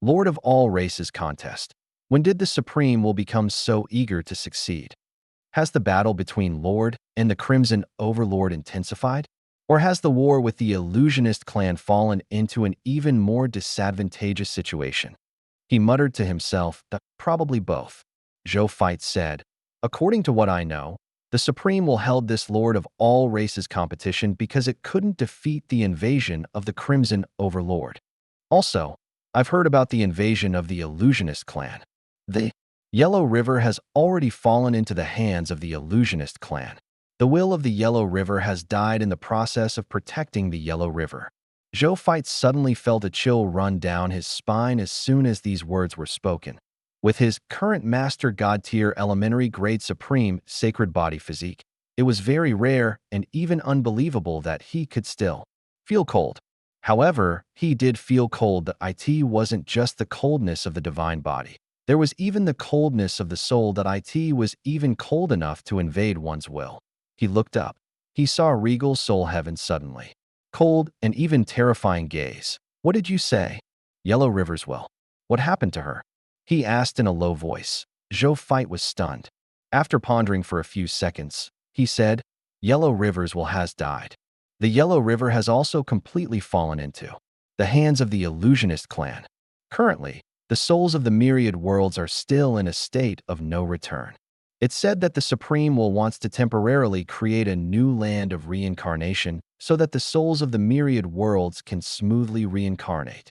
Lord of all races contest. When did the Supreme will become so eager to succeed? Has the battle between Lord and the Crimson Overlord intensified? Or has the war with the illusionist clan fallen into an even more disadvantageous situation? He muttered to himself that probably both. Zhou Fight said, according to what I know, the Supreme will held this Lord of all races competition because it couldn't defeat the invasion of the Crimson Overlord. Also, I've heard about the invasion of the illusionist clan. The Yellow River has already fallen into the hands of the illusionist clan. The will of the Yellow River has died in the process of protecting the Yellow River. Zhou Fight suddenly felt a chill run down his spine as soon as these words were spoken. With his current Master God tier elementary grade supreme sacred body physique, it was very rare and even unbelievable that he could still feel cold. However, he did feel cold. The it wasn't just the coldness of the divine body. There was even the coldness of the soul. That it was even cold enough to invade one's will. He looked up. He saw Regal Soul Heaven suddenly. Cold and even terrifying gaze. What did you say? Yellow River's well. What happened to her? He asked in a low voice. Zhou Fight was stunned. After pondering for a few seconds, he said, Yellow River's well has died. The Yellow River has also completely fallen into the hands of the illusionist clan. Currently, the souls of the myriad worlds are still in a state of no return. It's said that the Supreme will wants to temporarily create a new land of reincarnation so that the souls of the myriad worlds can smoothly reincarnate.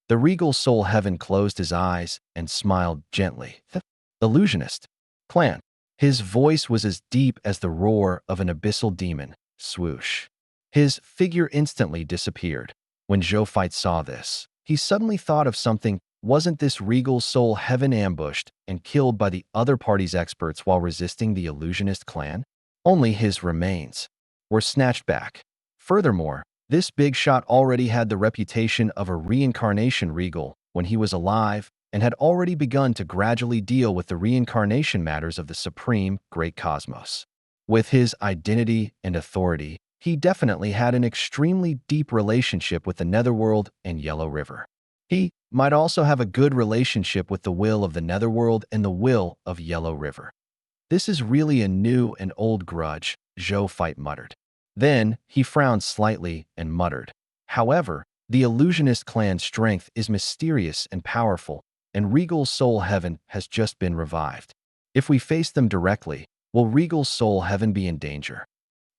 The Regal Soul Heaven closed his eyes and smiled gently. The illusionist clan. His voice was as deep as the roar of an abyssal demon. Swoosh. His figure instantly disappeared. When Zhou Fight saw this, he suddenly thought of something. Wasn't this Regal Soul Heaven ambushed and killed by the other party's experts while resisting the illusionist clan? Only his remains were snatched back. Furthermore, this big shot already had the reputation of a reincarnation Regal when he was alive and had already begun to gradually deal with the reincarnation matters of the Supreme Great Cosmos. With his identity and authority, he definitely had an extremely deep relationship with the Netherworld and Yellow River. He might also have a good relationship with the will of the Netherworld and the will of Yellow River. This is really a new and old grudge, Zhou Fight muttered. Then he frowned slightly and muttered, however, the illusionist clan's strength is mysterious and powerful, and Regal Soul Heaven has just been revived. If we face them directly, will Regal Soul Heaven be in danger?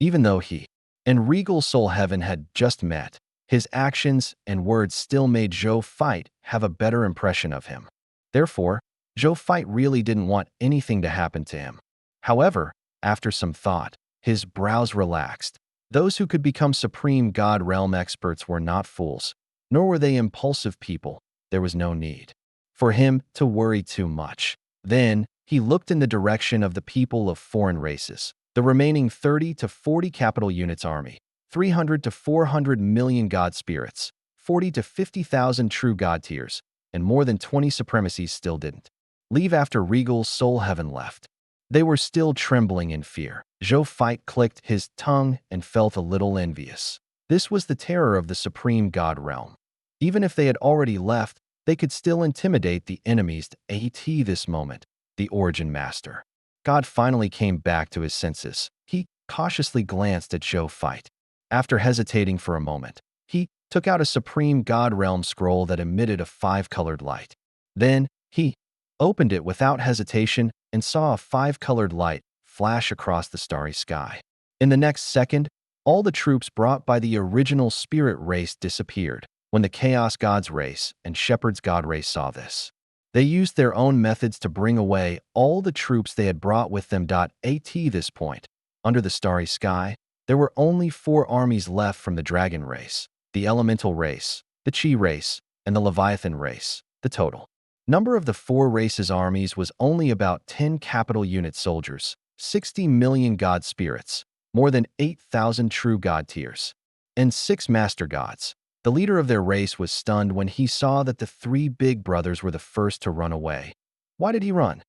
Even though he and Regal Soul Heaven had just met, his actions and words still made Zhou Fight have a better impression of him. Therefore, Zhou Fight really didn't want anything to happen to him. However, after some thought, his brows relaxed. Those who could become Supreme God Realm experts were not fools, nor were they impulsive people. There was no need for him to worry too much. Then, he looked in the direction of the people of foreign races, the remaining 30 to 40 capital units army. 300 to 400 million god spirits, 40 to 50,000 true god tiers, and more than 20 supremacies still didn't leave after Regal Soul Heaven left. They were still trembling in fear. Zhou Fight clicked his tongue and felt a little envious. This was the terror of the Supreme God Realm. Even if they had already left, they could still intimidate the enemies. At this moment, the Origin Master God finally came back to his senses. He cautiously glanced at Zhou Fight. After hesitating for a moment, he took out a Supreme God Realm scroll that emitted a 5-colored light. Then, he opened it without hesitation and saw a 5-colored light flash across the starry sky. In the next second, all the troops brought by the original spirit race disappeared. When the Chaos Gods race and Shepherd's God race saw this, they used their own methods to bring away all the troops they had brought with them. At this point, under the starry sky, there were only 4 armies left from the Dragon race, the Elemental race, the Chi race, and the Leviathan race. The total number of the 4 races' armies was only about 10 capital unit soldiers, 60 million god spirits, more than 8,000 true god tiers, and 6 master gods. The leader of their race was stunned when he saw that the 3 big brothers were the first to run away. Why did he run?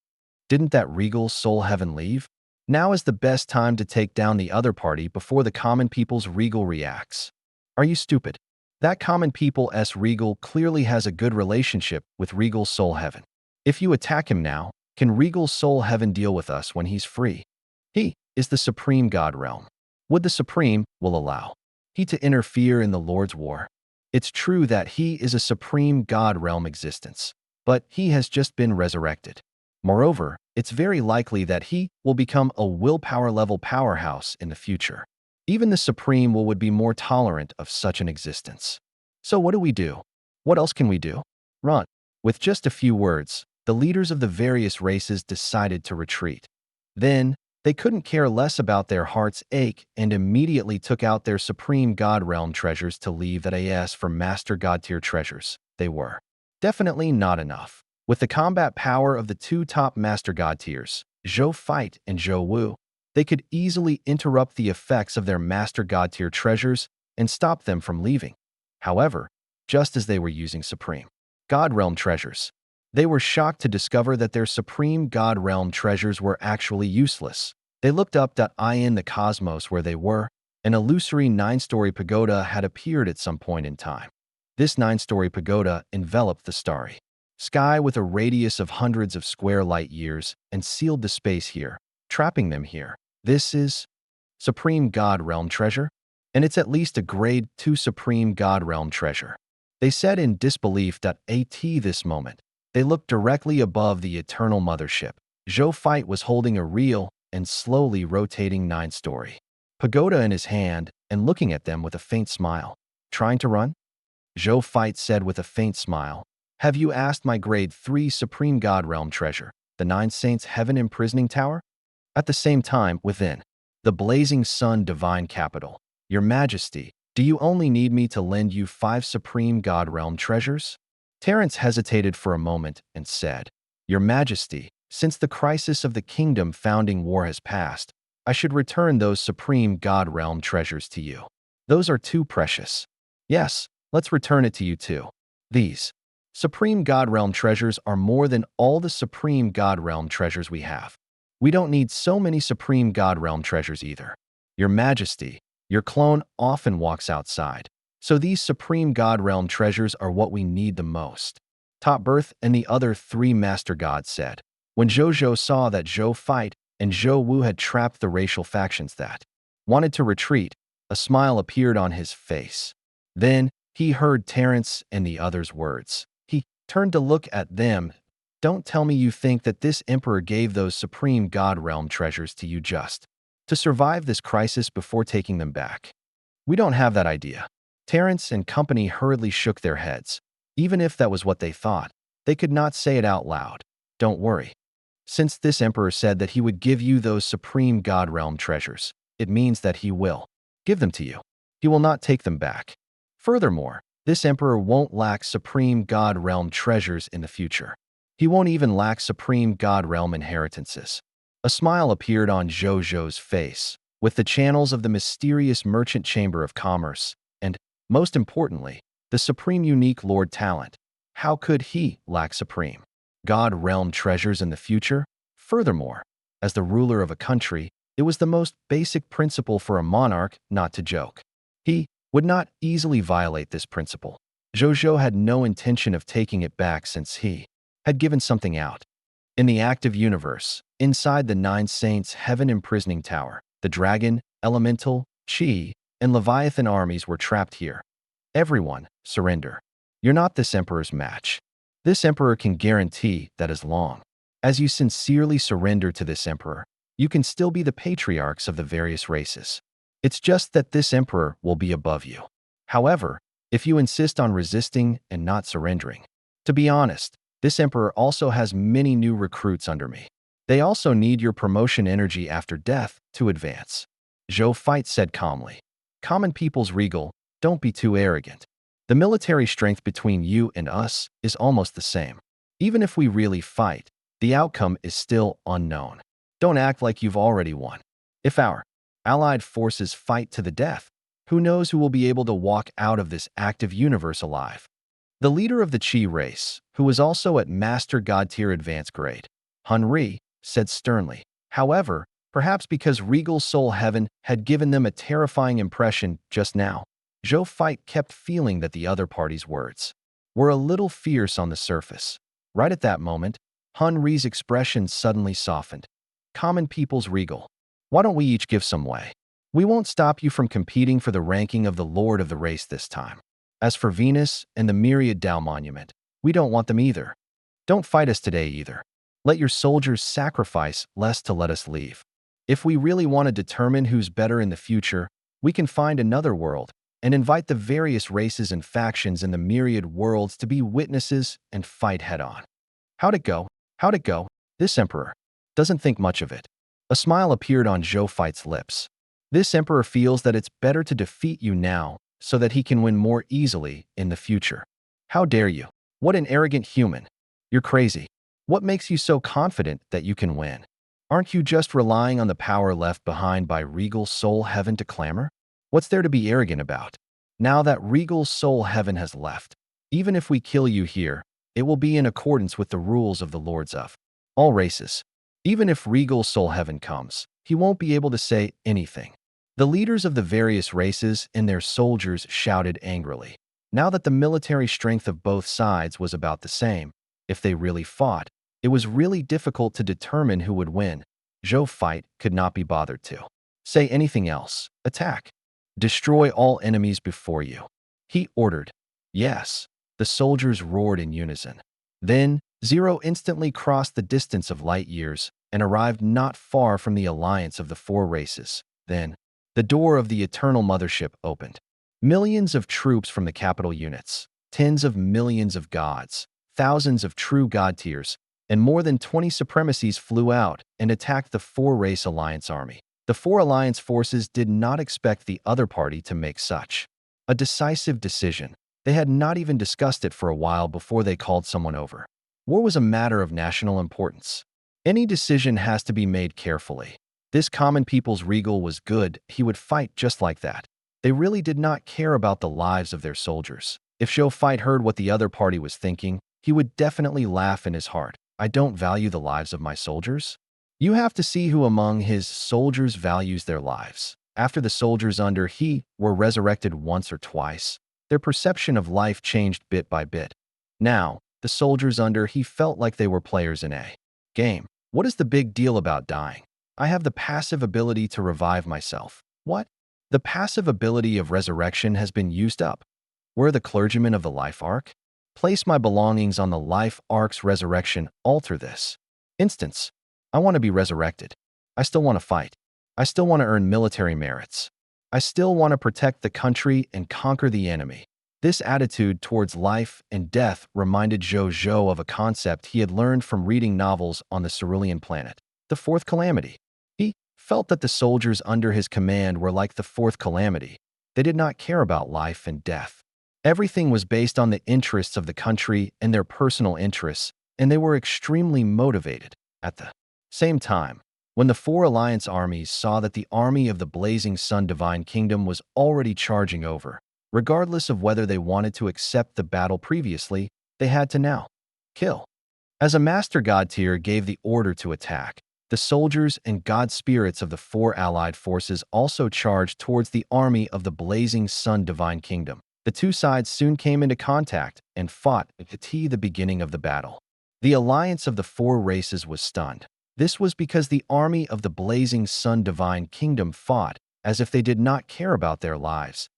Didn't that Regal Soul Heaven leave? Now is the best time to take down the other party before the common people's Regal reacts. Are you stupid? That common people's Regal clearly has a good relationship with Regal's soul heaven. If you attack him now, can Regal's soul heaven deal with us when he's free? He is the supreme god realm. Would the supreme will allow he to interfere in the Lord's war? It's true that he is a supreme god realm existence, but he has just been resurrected. Moreover, it's very likely that he will become a willpower level powerhouse in the future. Even the supreme will would be more tolerant of such an existence. So what do we do? What else can we do? Run. With just a few words, the leaders of the various races decided to retreat. Then, they couldn't care less about their heart's ache and immediately took out their supreme god realm treasures to leave that as for master god tier treasures. They were definitely not enough. With the combat power of the two top master god tiers, Zhou Fight and Zhou Wu, they could easily interrupt the effects of their master god tier treasures and stop them from leaving. However, just as they were using supreme god realm treasures, they were shocked to discover that their supreme god realm treasures were actually useless. They looked up in the cosmos where they were. An illusory 9-story pagoda had appeared at some point in time. This 9-story pagoda enveloped the starry sky with a radius of hundreds of square light years and sealed the space here, trapping them here. This is supreme god realm treasure, and it's at least a grade 2 supreme god realm treasure. They said in disbelief at this moment. They looked directly above the eternal mothership. Zhou Fight was holding a real and slowly rotating 9-story pagoda in his hand and looking at them with a faint smile. Trying to run? Zhou Fight said with a faint smile. Have you asked my grade 3 supreme god realm treasure, the 9 saints heaven imprisoning tower? At the same time, within the blazing sun divine capital, Your Majesty, do you only need me to lend you 5 supreme god realm treasures? Terence hesitated for a moment and said, Your Majesty, since the crisis of the kingdom founding war has passed, I should return those supreme god realm treasures to you. Those are too precious. Yes, let's return it to you too. These supreme god realm treasures are more than all the supreme god realm treasures we have. We don't need so many supreme god realm treasures either. Your Majesty, your clone often walks outside. So these supreme god realm treasures are what we need the most. Top Birth and the other 3 master gods said. When Zhou Zhou saw that Zhou Fight and Zhou Wu had trapped the racial factions that wanted to retreat, a smile appeared on his face. Then he heard Terence and the others' words. He turned to look at them. Don't tell me you think that this emperor gave those supreme god realm treasures to you just to survive this crisis before taking them back. We don't have that idea. Terence and company hurriedly shook their heads. Even if that was what they thought, they could not say it out loud. Don't worry. Since this emperor said that he would give you those supreme god realm treasures, it means that he will give them to you. He will not take them back. Furthermore, this emperor won't lack supreme god realm treasures in the future. He won't even lack supreme god realm inheritances. A smile appeared on Zhou Zhou's face, with the channels of the mysterious merchant chamber of commerce, and, most importantly, the supreme unique Lord Talent. How could he lack supreme god realm treasures in the future? Furthermore, as the ruler of a country, it was the most basic principle for a monarch not to joke. He would not easily violate this principle. Zhou Zhou had no intention of taking it back since he had given something out. In the active universe, inside the 9 saints heaven imprisoning tower, the dragon, elemental, chi, and leviathan armies were trapped here. Everyone, surrender. You're not this emperor's match. This emperor can guarantee that as long as you sincerely surrender to this emperor, you can still be the patriarchs of the various races. It's just that this emperor will be above you. However, if you insist on resisting and not surrendering, to be honest, this emperor also has many new recruits under me. They also need your promotion energy after death to advance. Zhou Fight said calmly. Common people's Regal, don't be too arrogant. The military strength between you and us is almost the same. Even if we really fight, the outcome is still unknown. Don't act like you've already won. If our allied forces fight to the death, who knows who will be able to walk out of this active universe alive? The leader of the Chi race, who was also at Master God tier advanced grade, Henri, said sternly. However, perhaps because Regal Soul Heaven had given them a terrifying impression just now, Zhou Fight kept feeling that the other party's words were a little fierce on the surface. Right at that moment, Hun Ri's expression suddenly softened. Common people's regal. Why don't we each give some way? We won't stop you from competing for the ranking of the Lord of the race this time. As for Venus and the myriad Tao monument, we don't want them either. Don't fight us today either. Let your soldiers sacrifice less to let us leave. If we really want to determine who's better in the future, we can find another world and invite the various races and factions in the myriad worlds to be witnesses and fight head-on. How'd it go? How'd it go? This emperor doesn't think much of it. A smile appeared on Zhou Fight's lips. This emperor feels that it's better to defeat you now so that he can win more easily in the future. How dare you? What an arrogant human. You're crazy. What makes you so confident that you can win? Aren't you just relying on the power left behind by regal soul heaven to clamor? What's there to be arrogant about? Now that regal soul heaven has left, even if we kill you here, it will be in accordance with the rules of the lords of all races. Even if regal soul heaven comes, he won't be able to say anything. The leaders of the various races and their soldiers shouted angrily. Now that the military strength of both sides was about the same, if they really fought, it was really difficult to determine who would win. Zhou Fight could not be bothered to say anything else. Attack. Destroy all enemies before you, he ordered. Yes, the soldiers roared in unison. Then, Zero instantly crossed the distance of light years and arrived not far from the alliance of the four races. Then, the door of the Eternal Mothership opened. Millions of troops from the capital units, tens of millions of gods, thousands of true god tiers, and more than 20 supremacies flew out and attacked the four-race alliance army. The four alliance forces did not expect the other party to make such a decisive decision. They had not even discussed it for a while before they called someone over. War was a matter of national importance. Any decision has to be made carefully. This common people's regal was good. He would fight just like that. They really did not care about the lives of their soldiers. If Zhou Fight heard what the other party was thinking, he would definitely laugh in his heart. I don't value the lives of my soldiers? You have to see who among his soldiers values their lives. After the soldiers under he were resurrected once or twice, their perception of life changed bit by bit. Now, the soldiers under he felt like they were players in a game. What is the big deal about dying? I have the passive ability to revive myself. What? The passive ability of resurrection has been used up. Where are the clergymen of the life arc? Place my belongings on the life arc's resurrection. Alter this. Instance. I want to be resurrected. I still want to fight. I still want to earn military merits. I still want to protect the country and conquer the enemy. This attitude towards life and death reminded Zhou Zhou of a concept he had learned from reading novels on the Cerulean planet, the Fourth Calamity. He felt that the soldiers under his command were like the Fourth Calamity. They did not care about life and death. Everything was based on the interests of the country and their personal interests, and they were extremely motivated. At the same time, when the four alliance armies saw that the army of the Blazing Sun Divine Kingdom was already charging over, regardless of whether they wanted to accept the battle previously, they had to now kill. As a master god tier gave the order to attack, the soldiers and god spirits of the four allied forces also charged towards the army of the Blazing Sun Divine Kingdom. The two sides soon came into contact and fought at the beginning of the battle. The alliance of the four races was stunned. This was because the army of the Blazing Sun Divine Kingdom fought as if they did not care about their lives.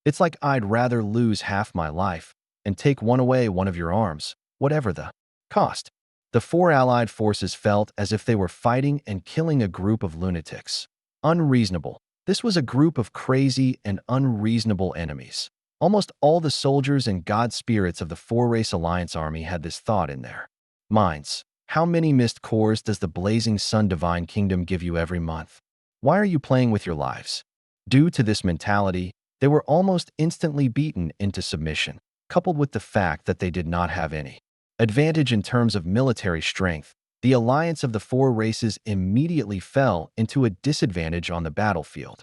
It's like I'd rather lose half my life and take one of your arms, whatever the cost. The four allied forces felt as if they were fighting and killing a group of lunatics. Unreasonable. This was a group of crazy and unreasonable enemies. Almost all the soldiers and god spirits of the four-race alliance army had this thought in their minds. How many missed cores does the Blazing Sun Divine Kingdom give you every month? Why are you playing with your lives? Due to this mentality, they were almost instantly beaten into submission, coupled with the fact that they did not have any advantage in terms of military strength. The alliance of the four races immediately fell into a disadvantage on the battlefield.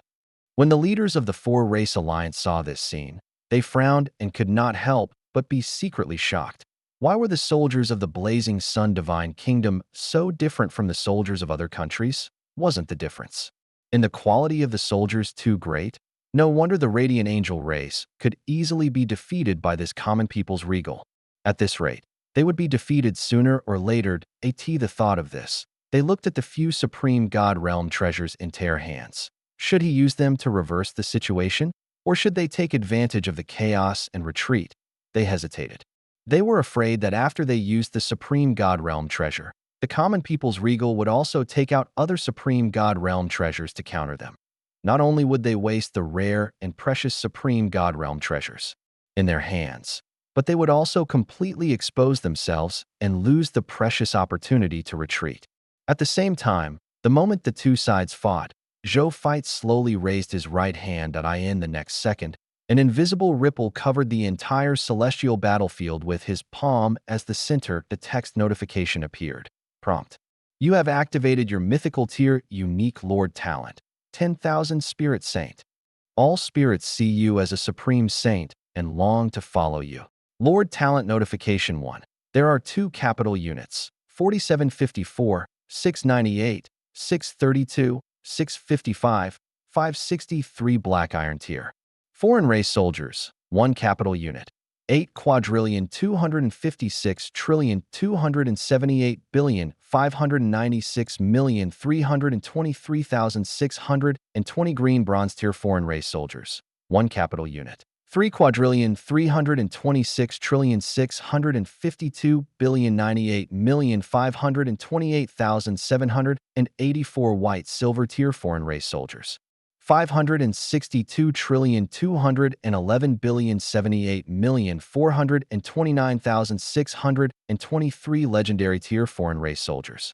When the leaders of the four-race alliance saw this scene, they frowned and could not help but be secretly shocked. Why were the soldiers of the Blazing Sun Divine Kingdom so different from the soldiers of other countries? Wasn't the difference in the quality of the soldiers too great? No wonder the radiant angel race could easily be defeated by this common people's regal. At this rate, they would be defeated sooner or later. The thought of this. They looked at the few supreme god realm treasures in their hands. Should he use them to reverse the situation? Or should they take advantage of the chaos and retreat? They hesitated. They were afraid that after they used the supreme god realm treasure, the common people's regal would also take out other supreme god realm treasures to counter them. Not only would they waste the rare and precious supreme god realm treasures in their hands, but they would also completely expose themselves and lose the precious opportunity to retreat. At the same time, the moment the two sides fought, Zhou Fight slowly raised his right hand in the next second. An invisible ripple covered the entire celestial battlefield with his palm as the center. The text notification appeared. Prompt. You have activated your mythical tier unique Lord talent. 10,000 Spirit Saint. All spirits see you as a supreme saint and long to follow you. Lord Talent Notification 1. There are two capital units, 4754, 698, 632, 655, 563 Black Iron Tier. Foreign Race Soldiers, 1 capital unit, 8,256,278,596,323,620 Green Bronze Tier Foreign Race Soldiers, 1 capital unit, 3,326,658,528,784 White Silver Tier Foreign Race Soldiers, 562,211,078,429,623 Legendary Tier Foreign Race Soldiers,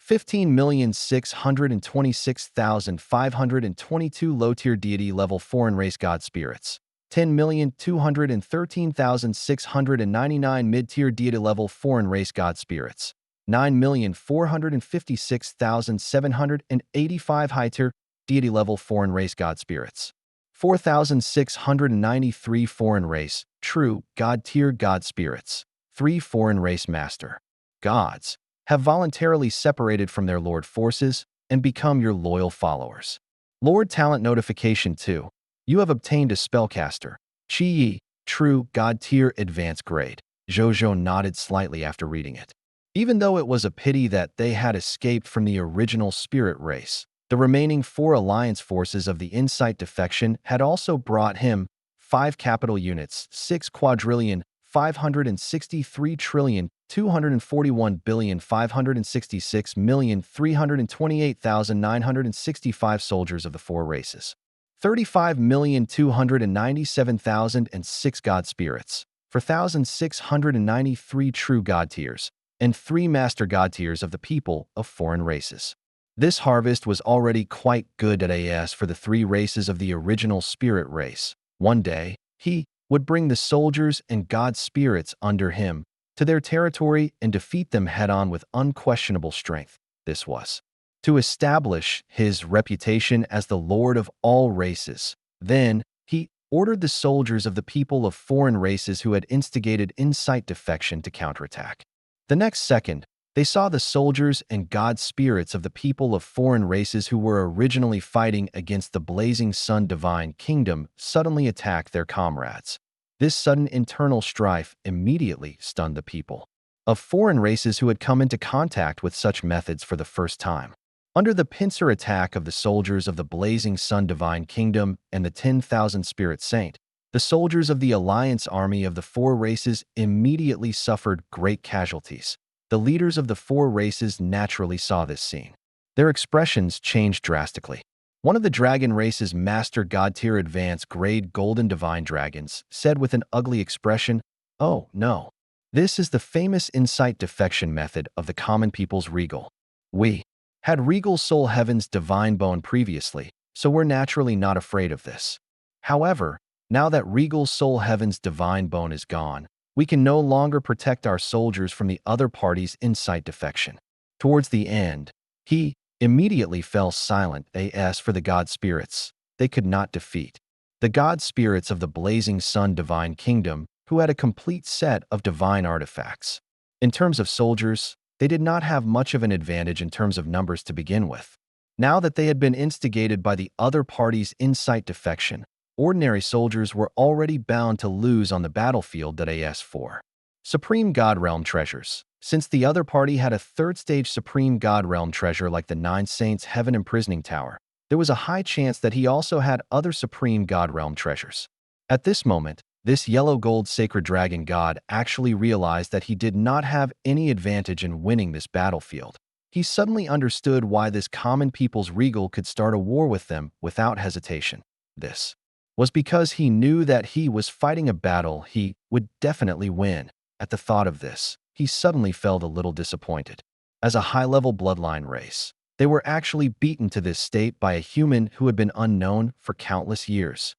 15,626,522 Low-Tier Deity Level Foreign Race God Spirits, 10,213,699 Mid-Tier Deity Level Foreign Race God Spirits, 9,456,785 High-Tier Deity Level Foreign Race God Spirits, 4,693 Foreign Race True God Tier God Spirits. 3 Foreign Race Master Gods have voluntarily separated from their Lord forces and become your loyal followers. Lord Talent Notification 2. You have obtained a Spellcaster Chi Yi True God Tier Advanced Grade. Zhou Zhou nodded slightly after reading it. Even though it was a pity that they had escaped from the original spirit race, the remaining 4 alliance forces of the Insight defection had also brought him 5 capital units, 6,563,241,566,328,965 soldiers of the 4 races, 35,297,006 God Spirits, 4,693 True God Tiers, and 3 Master God Tiers of the people of foreign races. This harvest was already quite good for the 3 races of the original spirit race. One day, he would bring the soldiers and god spirits under him to their territory and defeat them head-on with unquestionable strength. This was to establish his reputation as the lord of all races. Then, he ordered the soldiers of the people of foreign races who had instigated Insight defection to counterattack. The next second, they saw the soldiers and god spirits of the people of foreign races who were originally fighting against the Blazing Sun Divine Kingdom suddenly attack their comrades. This sudden internal strife immediately stunned the people of foreign races who had come into contact with such methods for the first time. Under the pincer attack of the soldiers of the Blazing Sun Divine Kingdom and the 10,000 Spirit Saint, the soldiers of the Alliance Army of the 4 races immediately suffered great casualties. The leaders of the 4 races naturally saw this scene. Their expressions changed drastically. One of the dragon race's master god tier advanced grade golden divine dragons said with an ugly expression, "Oh, no. This is the famous Insight defection method of the common people's regal. We had regal soul heaven's divine bone previously, so we're naturally not afraid of this. However, now that regal soul heaven's divine bone is gone, we can no longer protect our soldiers from the other party's Insight defection." Towards the end, he immediately fell silent as for the god spirits they could not defeat. The god spirits of the Blazing Sun Divine Kingdom, who had a complete set of divine artifacts. In terms of soldiers, they did not have much of an advantage in terms of numbers to begin with. Now that they had been instigated by the other party's Insight defection, Ordinary soldiers were already bound to lose on the battlefield that AS4. Supreme God Realm Treasures. Since the other party had a third-stage Supreme God Realm treasure like the Nine Saints Heaven Imprisoning Tower, there was a high chance that he also had other Supreme God Realm treasures. At this moment, this yellow gold sacred dragon god actually realized that he did not have any advantage in winning this battlefield. He suddenly understood why this common people's regal could start a war with them without hesitation. This was because he knew that he was fighting a battle he would definitely win. At the thought of this, he suddenly felt a little disappointed. As a high-level bloodline race, they were actually beaten to this state by a human who had been unknown for countless years.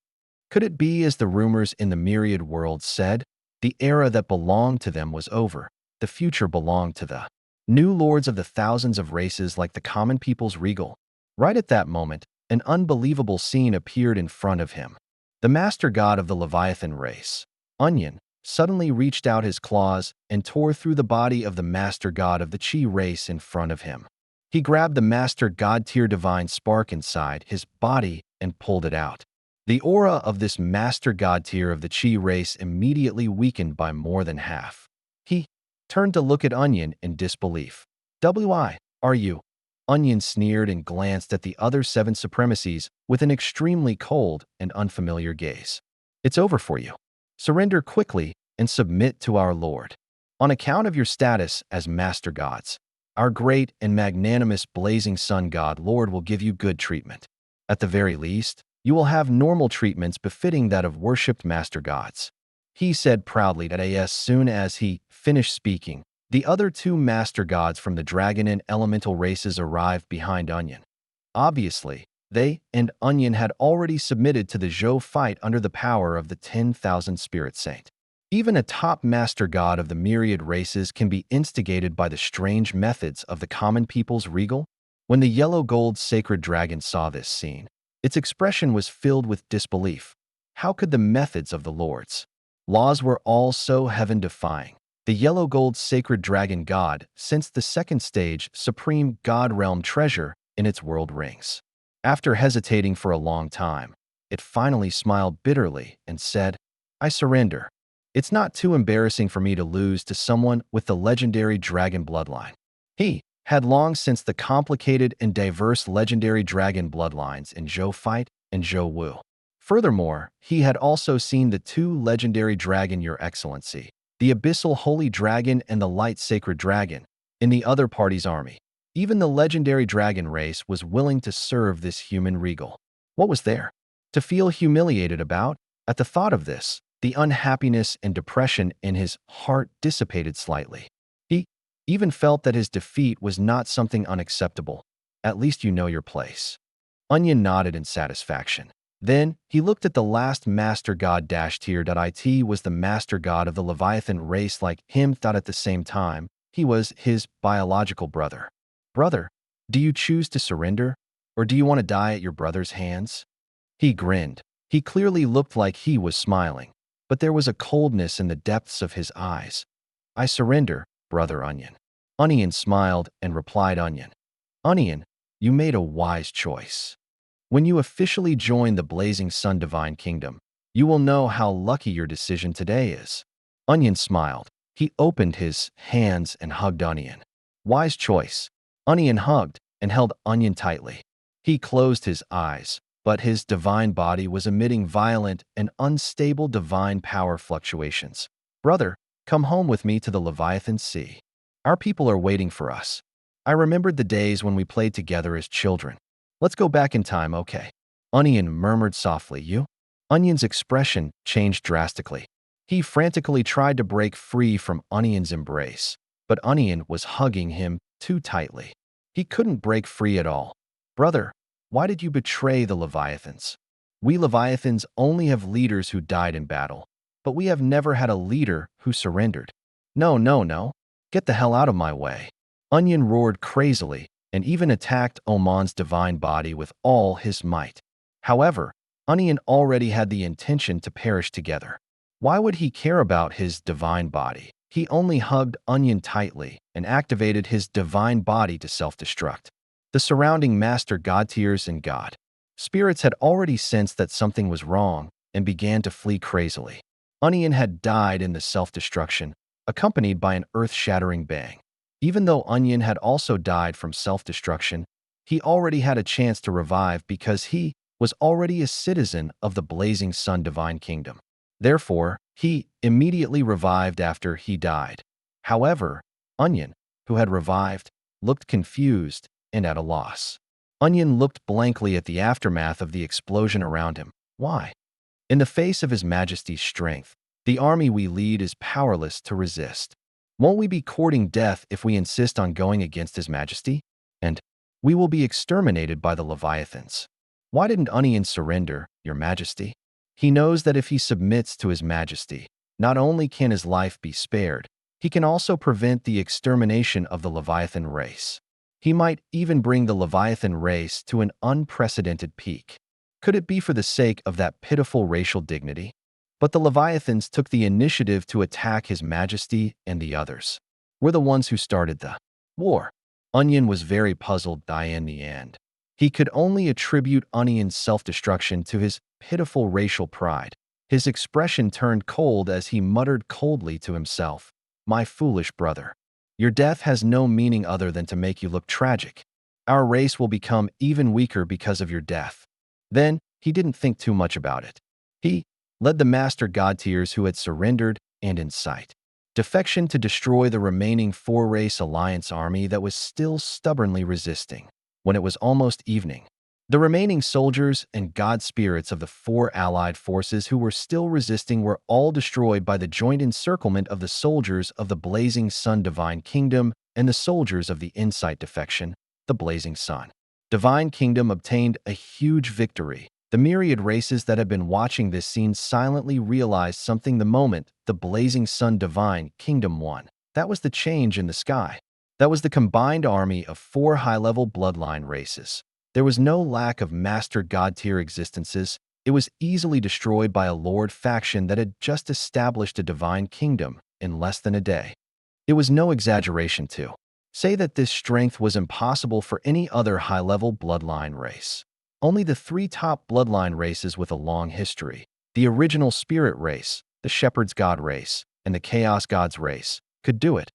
Could it be, as the rumors in the myriad worlds said, the era that belonged to them was over, the future belonged to the new lords of the thousands of races like the common people's regal? Right at that moment, an unbelievable scene appeared in front of him. The master god of the Leviathan race, Onion, suddenly reached out his claws and tore through the body of the master god of the Chi race in front of him. He grabbed the master god-tier divine spark inside his body and pulled it out. The aura of this master god-tier of the Chi race immediately weakened by more than half. He turned to look at Onion in disbelief. "Why are you?" Onion sneered and glanced at the other 7 supremacies with an extremely cold and unfamiliar gaze. "It's over for you. Surrender quickly and submit to our Lord. On account of your status as master gods, our great and magnanimous blazing sun god Lord will give you good treatment. At the very least, you will have normal treatments befitting that of worshipped master gods," he said proudly. As soon as he finished speaking, the other 2 master gods from the dragon and elemental races arrived behind Onion. Obviously, they and Onion had already submitted to the Zhou fight under the power of the 10,000 Spirit Saint. Even a top master god of the myriad races can be instigated by the strange methods of the common people's regal. When the yellow gold sacred dragon saw this scene, its expression was filled with disbelief. How could the methods of the lords' laws were all so heaven-defying? The yellow gold sacred dragon god sensed the second stage supreme god realm treasure in its world rings. After hesitating for a long time, it finally smiled bitterly and said, "I surrender. It's not too embarrassing for me to lose to someone with the legendary dragon bloodline." He had long since the complicated and diverse legendary dragon bloodlines in Zhou Fight and Zhou Wu. Furthermore, he had also seen the 2 legendary dragon, Your Excellency, the abyssal holy dragon and the light sacred dragon, in the other party's army. Even the legendary dragon race was willing to serve this human regal. What was there to feel humiliated about? At the thought of this, the unhappiness and depression in his heart dissipated slightly. He even felt that his defeat was not something unacceptable. At least you know your place. Onion nodded in satisfaction. Then he looked at the last master god -tier.it was the master god of the Leviathan race like him. Thought at the same time, he was his biological brother. "Brother, do you choose to surrender, or do you want to die at your brother's hands?" He grinned. He clearly looked like he was smiling, but there was a coldness in the depths of his eyes. "I surrender, Brother Onion." Onion smiled and replied, Onion, you made a wise choice. When you officially join the Blazing Sun Divine Kingdom, you will know how lucky your decision today is." Onion smiled. He opened his hands and hugged Onion. Wise choice. Onion hugged and held Onion tightly. He closed his eyes, but his divine body was emitting violent and unstable divine power fluctuations. "Brother, come home with me to the Leviathan Sea. Our people are waiting for us. I remembered the days when we played together as children. Let's go back in time, okay?" Onion murmured softly. "You?" Onion's expression changed drastically. He frantically tried to break free from Onion's embrace, but Onion was hugging him too tightly. He couldn't break free at all. "Brother, why did you betray the Leviathans? We Leviathans only have leaders who died in battle, but we have never had a leader who surrendered." No, no, no. Get the hell out of my way." Onion roared crazily and even attacked Oman's divine body with all his might. However, Onion already had the intention to perish together. Why would he care about his divine body? He only hugged Onion tightly and activated his divine body to self-destruct. The surrounding master god tiers and god Spirits had already sensed that something was wrong and began to flee crazily. Onion had died in the self-destruction, accompanied by an earth-shattering bang. Even though Onion had also died from self-destruction, he already had a chance to revive because he was already a citizen of the Blazing Sun Divine Kingdom. Therefore, he immediately revived after he died. However, Onion, who had revived, looked confused and at a loss. Onion looked blankly at the aftermath of the explosion around him. Why? In the face of His Majesty's strength, the army we lead is powerless to resist. Won't we be courting death if we insist on going against His Majesty? And we will be exterminated by the Leviathans. Why didn't Onion surrender, Your Majesty? He knows that if he submits to His Majesty, not only can his life be spared, he can also prevent the extermination of the Leviathan race. He might even bring the Leviathan race to an unprecedented peak. Could it be for the sake of that pitiful racial dignity? But the Leviathans took the initiative to attack His Majesty and the others. We're the ones who started the war. Onion was very puzzled in the end. He could only attribute Onion's self-destruction to his pitiful racial pride. His expression turned cold as he muttered coldly to himself, "My foolish brother. Your death has no meaning other than to make you look tragic. Our race will become even weaker because of your death." Then, he didn't think too much about it. He led the master god-tiers who had surrendered and in sight. Defection to destroy the remaining four-race alliance army that was still stubbornly resisting. When it was almost evening, the remaining soldiers and god spirits of the four allied forces who were still resisting were all destroyed by the joint encirclement of the soldiers of the Blazing Sun Divine Kingdom and the soldiers of the Insight defection, the Blazing Sun Divine Kingdom obtained a huge victory. The myriad races that had been watching this scene silently realized something the moment the Blazing Sun Divine Kingdom won. That was the change in the sky. That was the combined army of four high-level bloodline races. There was no lack of master god-tier existences. It was easily destroyed by a lord faction that had just established a divine kingdom in less than a day. It was no exaggeration to say that this strength was impossible for any other high-level bloodline race. Only the three top bloodline races with a long history, the original spirit race, the shepherd's god race, and the chaos god's race, could do it.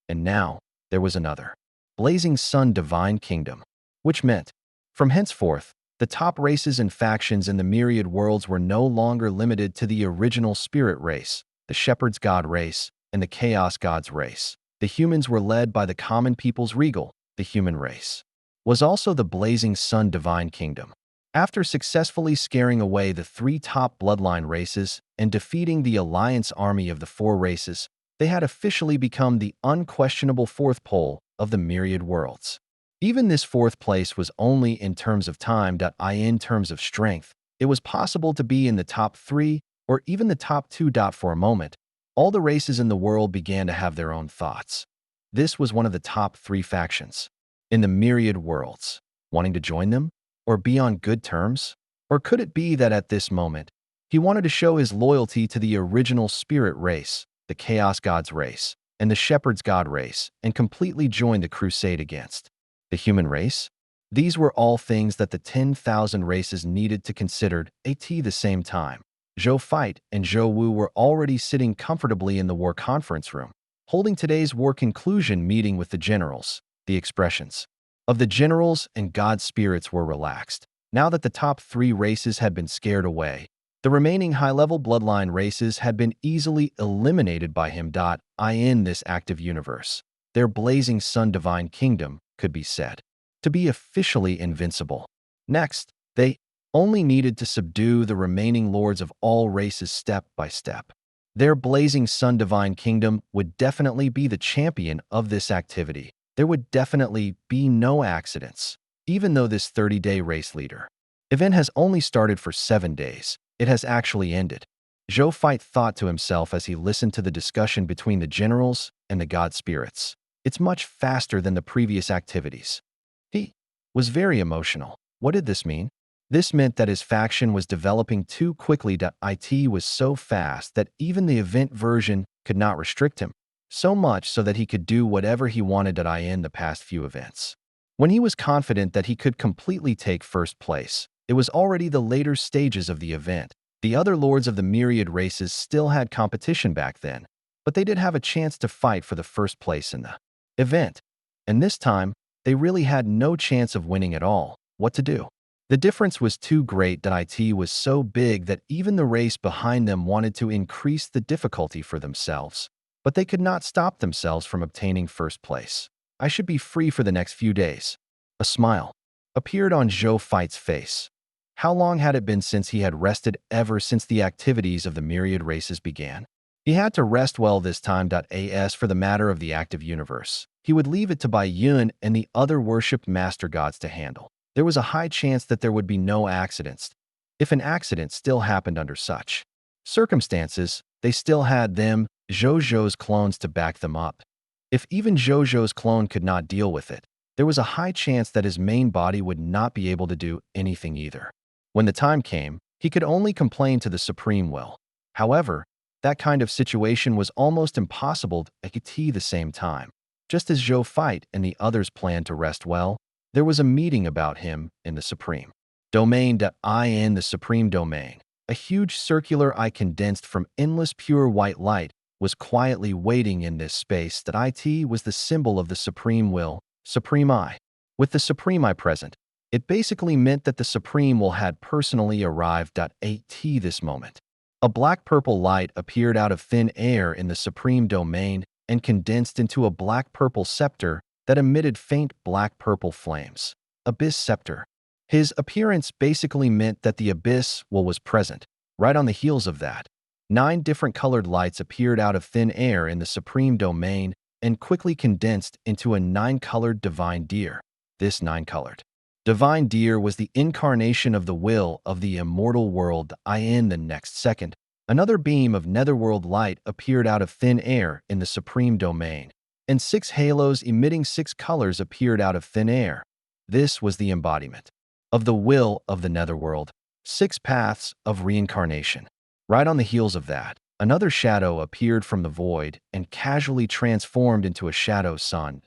And now, there was another, Blazing Sun Divine Kingdom, which meant, from henceforth, the top races and factions in the myriad worlds were no longer limited to the original spirit race, the shepherd's god race, and the chaos god's race. The humans were led by the common people's regal, the human race. Was also the Blazing Sun Divine Kingdom. After successfully scaring away the three top bloodline races and defeating the alliance army of the four races, they had officially become the unquestionable fourth pole of the myriad worlds. Even this fourth place was only in terms of time. In terms of strength, it was possible to be in the top three or even the top two. For a moment, all the races in the world began to have their own thoughts. This was one of the top three factions in the myriad worlds. Wanting to join them? Or be on good terms? Or could it be that at this moment, he wanted to show his loyalty to the original spirit race, the Chaos God's race, and the Shepherd's God race, and completely join the crusade against the human race? These were all things that the 10,000 races needed to consider at the same time. Zhou Fight and Zhou Wu were already sitting comfortably in the war conference room, holding today's war conclusion meeting with the generals. The expressions of the generals and god spirits were relaxed. Now that the top three races had been scared away, the remaining high-level bloodline races had been easily eliminated by him. In this active universe, their Blazing Sun Divine Kingdom could be said to be officially invincible. Next, they only needed to subdue the remaining lords of all races step by step. Their Blazing Sun Divine Kingdom would definitely be the champion of this activity. There would definitely be no accidents, even though this 30-day race leader event has only started for 7 days. It has actually ended. Zhou Fight thought to himself as he listened to the discussion between the generals and the god spirits. It's much faster than the previous activities. He was very emotional. What did this mean? This meant that his faction was developing too quickly. It was so fast that even the event version could not restrict him, so much so that he could do whatever he wanted in the past few events. When he was confident that he could completely take first place, It was already the later stages of the event. The other lords of the myriad races still had competition back then, but they did have a chance to fight for the first place in the event. And this time, they really had no chance of winning at all. What to do? The difference was too great that it was so big that even the race behind them wanted to increase the difficulty for themselves. But they could not stop themselves from obtaining first place. I should be free for the next few days. A smile appeared on Zhou Fight's face. How long had it been since he had rested ever since the activities of the myriad races began? He had to rest well this time. As for the matter of the active universe, he would leave it to Bai Yun and the other worshipped master gods to handle. There was a high chance that there would be no accidents. If an accident still happened under such circumstances, they still had them, Zhou Zhou's clones, to back them up. If even Zhou Zhou's clone could not deal with it, there was a high chance that his main body would not be able to do anything either. When the time came, he could only complain to the Supreme Will. However, that kind of situation was almost impossible at the same time. Just as Zhou Fight and the others planned to rest well, there was a meeting about him in the Supreme Domain. In the Supreme Domain, a huge circular eye condensed from endless pure white light was quietly waiting in this space. It was the symbol of the Supreme Will, Supreme Eye. With the Supreme Eye present, it basically meant that the Supreme Will had personally arrived. This moment, a black-purple light appeared out of thin air in the Supreme Domain and condensed into a black-purple scepter that emitted faint black-purple flames. Abyss Scepter. His appearance basically meant that the Abyss Will was present. Right on the heels of that, 9 different colored lights appeared out of thin air in the Supreme Domain and quickly condensed into a 9-colored divine deer. This 9-colored divine deer was the incarnation of the will of the immortal world. In the next second, another beam of netherworld light appeared out of thin air in the Supreme Domain, and 6 halos emitting 6 colors appeared out of thin air. This was the embodiment of the will of the netherworld, 6 paths of reincarnation. Right on the heels of that, another shadow appeared from the void and casually transformed into a shadow sun.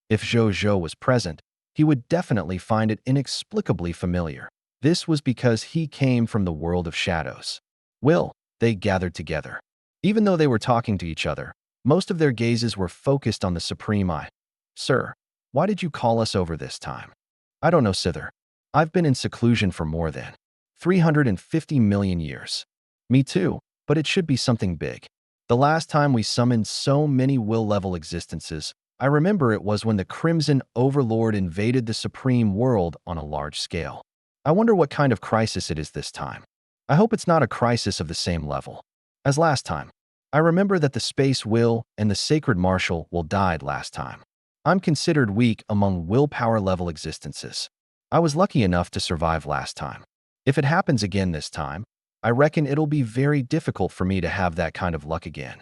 If Zhou Zhou was present, he would definitely find it inexplicably familiar. This was because he came from the world of shadows. They gathered together. Even though they were talking to each other, most of their gazes were focused on the Supreme Eye. Sir, why did you call us over this time? I don't know, Sither. I've been in seclusion for more than 350 million years. Me too, but it should be something big. The last time we summoned so many will-level existences, I remember it was when the Crimson Overlord invaded the Supreme World on a large scale. I wonder what kind of crisis it is this time. I hope it's not a crisis of the same level as last time. I remember that the Space Will and the Sacred Martial Will died last time. I'm considered weak among willpower level existences. I was lucky enough to survive last time. If it happens again this time, I reckon it'll be very difficult for me to have that kind of luck again.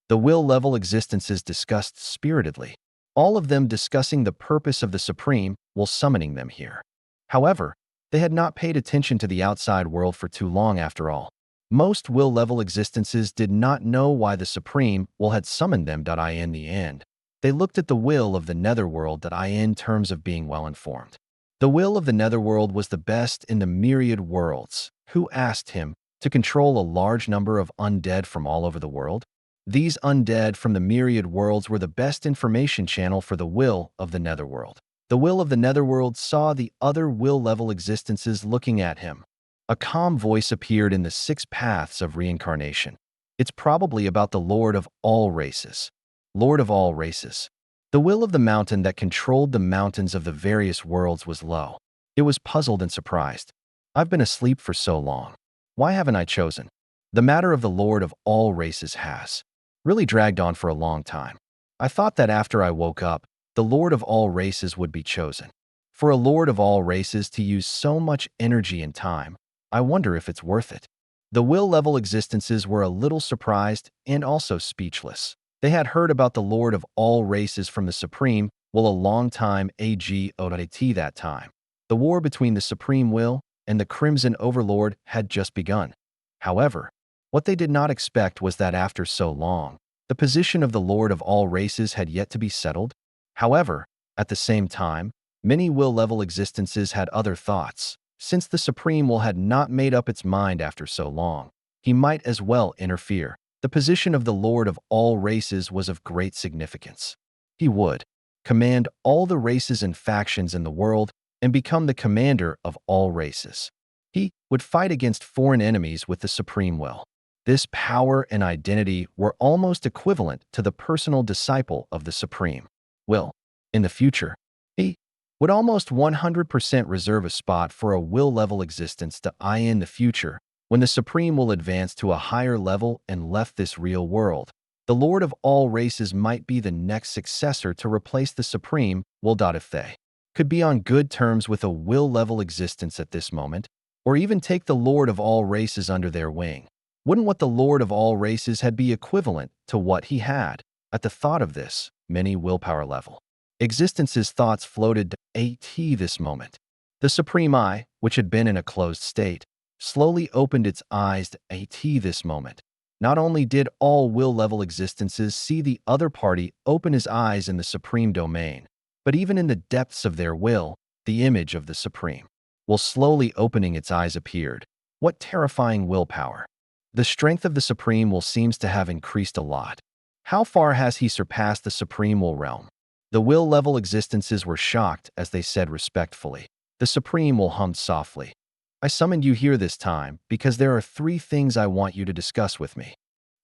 The will-level existences discussed spiritedly, all of them discussing the purpose of the Supreme while summoning them here. However, they had not paid attention to the outside world for too long after all. Most will-level existences did not know why the Supreme Will had summoned them. In the end, they looked at the will of the netherworld. In terms of being well-informed, the will of the netherworld was the best in the myriad worlds. Who asked him to control a large number of undead from all over the world? These undead from the myriad worlds were the best information channel for the will of the netherworld. The will of the netherworld saw the other will-level existences looking at him. A calm voice appeared in the 6 paths of reincarnation. It's probably about the Lord of all races. Lord of all races. The will of the mountain that controlled the mountains of the various worlds was low. It was puzzled and surprised. I've been asleep for so long. Why haven't I chosen? The matter of the Lord of all races has really dragged on for a long time. I thought that after I woke up, the Lord of all races would be chosen. For a Lord of all races to use so much energy and time, I wonder if it's worth it. The will-level existences were a little surprised and also speechless. They had heard about the Lord of all races from the Supreme Will a long time ago. That time, the war between the Supreme Will and the Crimson Overlord had just begun. However, what they did not expect was that after so long, the position of the Lord of all races had yet to be settled. However, at the same time, many will-level existences had other thoughts. Since the Supreme Will had not made up its mind after so long, he might as well interfere. The position of the Lord of all races was of great significance. He would command all the races and factions in the world and become the commander of all races. He would fight against foreign enemies with the supreme will. This power and identity were almost equivalent to the personal disciple of the supreme will. In the future, he would almost 100% reserve a spot for a will-level existence to in the future when the supreme will advance to a higher level and left this real world. The Lord of all races might be the next successor to replace the supreme will. If they could be on good terms with a will-level existence at this moment, or even take the Lord of all races under their wing, wouldn't what the Lord of all races had be equivalent to what he had? At the thought of this, many willpower level existence's thoughts floated at this moment. The supreme I, which had been in a closed state, slowly opened its eyes at this moment. Not only did all will-level existences see the other party open his eyes in the supreme domain, but even in the depths of their will, the image of the supreme will slowly opening its eyes appeared. What terrifying willpower! The strength of the supreme will seems to have increased a lot. How far has he surpassed the supreme will realm? The will-level existences were shocked as they said respectfully. The supreme will hummed softly. I summoned you here this time because there are 3 things I want you to discuss with me.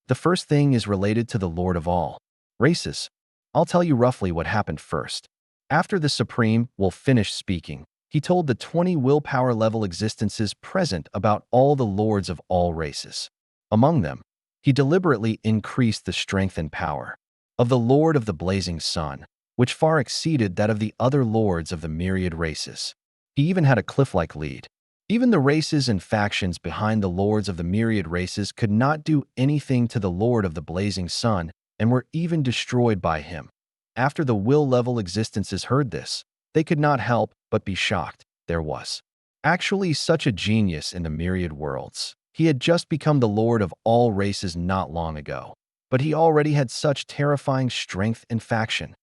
The first thing is related to the Lord of all races. I'll tell you roughly what happened first. After the Supreme will finish speaking, he told the 20 willpower level existences present about all the lords of all races. Among them, he deliberately increased the strength and power of the Lord of the Blazing Sun, which far exceeded that of the other lords of the myriad races. He even had a cliff-like lead. Even the races and factions behind the lords of the myriad races could not do anything to the Lord of the Blazing Sun and were even destroyed by him. After the will-level existences heard this, they could not help but be shocked. There was actually such a genius in the myriad worlds. He had just become the Lord of all races not long ago, but he already had such terrifying strength and faction.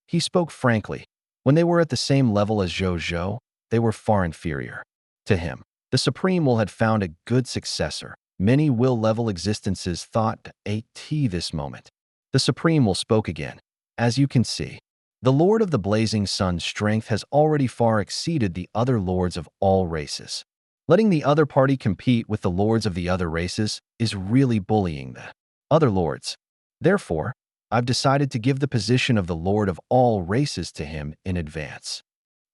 He spoke frankly. When they were at the same level as Zhou Zhou, they were far inferior to him. The Supreme Will had found a good successor. Many will-level existences thought at this moment. The Supreme Will spoke again. As you can see, the Lord of the Blazing Sun's strength has already far exceeded the other lords of all races. Letting the other party compete with the lords of the other races is really bullying the other lords. Therefore, I've decided to give the position of the Lord of all races to him in advance.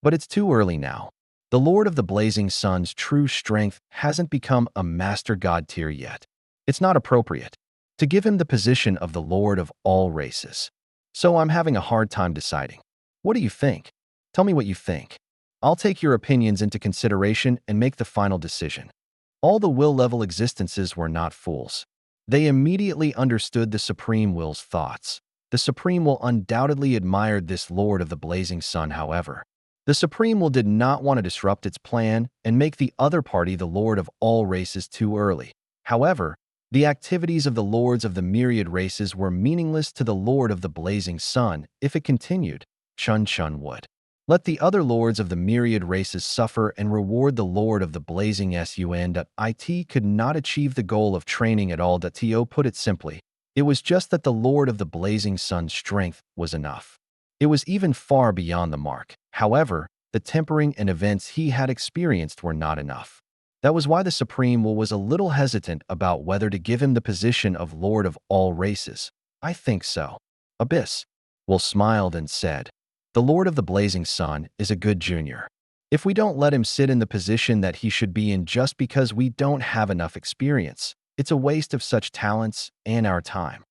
But it's too early now. The Lord of the Blazing Sun's true strength hasn't become a master god tier yet. It's not appropriate to give him the position of the Lord of all races. So I'm having a hard time deciding. What do you think? Tell me what you think. I'll take your opinions into consideration and make the final decision. All the will-level existences were not fools. They immediately understood the Supreme Will's thoughts. The Supreme Will undoubtedly admired this Lord of the Blazing Sun, however. The Supreme Will did not want to disrupt its plan and make the other party the Lord of all races too early. However, the activities of the lords of the myriad races were meaningless to the Lord of the Blazing Sun if it continued. Chun Chun would let the other lords of the myriad races suffer and reward the Lord of the Blazing Sun. It could not achieve the goal of training at all. To put it simply, it was just that the Lord of the Blazing Sun's strength was enough. It was even far beyond the mark. However, the tempering and events he had experienced were not enough. That was why the Supreme Will was a little hesitant about whether to give him the position of Lord of all races. I think so. Abyss Will smiled and said, the Lord of the Blazing Sun is a good junior. If we don't let him sit in the position that he should be in just because we don't have enough experience, it's a waste of such talents and our time.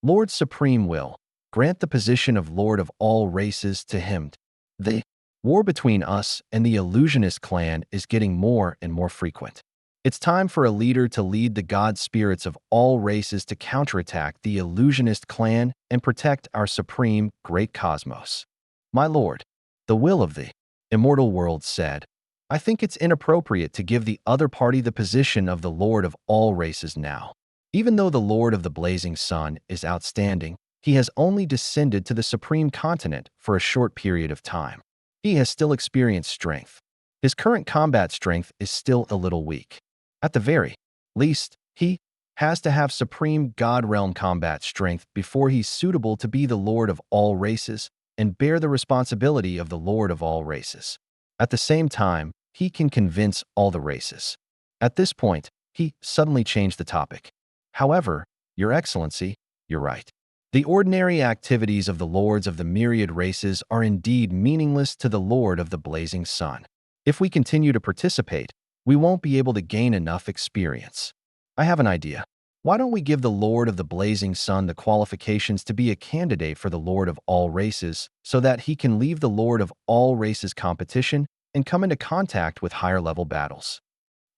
Lord Supreme Will, grant the position of Lord of all races to him. The war between us and the illusionist clan is getting more and more frequent. It's time for a leader to lead the god spirits of all races to counterattack the illusionist clan and protect our supreme great cosmos. My lord, the will of the immortal world said, I think it's inappropriate to give the other party the position of the Lord of all races now. Even though the Lord of the Blazing Sun is outstanding, he has only descended to the supreme continent for a short period of time. He has still experienced strength. His current combat strength is still a little weak. At the very least, he has to have supreme God realm combat strength before he's suitable to be the Lord of all races and bear the responsibility of the Lord of all races. At the same time, he can convince all the races. At this point, he suddenly changed the topic. However, Your Excellency, you're right. The ordinary activities of the lords of the myriad races are indeed meaningless to the Lord of the blazing sun. If we continue to participate, we won't be able to gain enough experience. I have an idea. Why don't we give the Lord of the blazing sun the qualifications to be a candidate for the Lord of all races so that he can leave the Lord of all races competition and come into contact with higher level battles?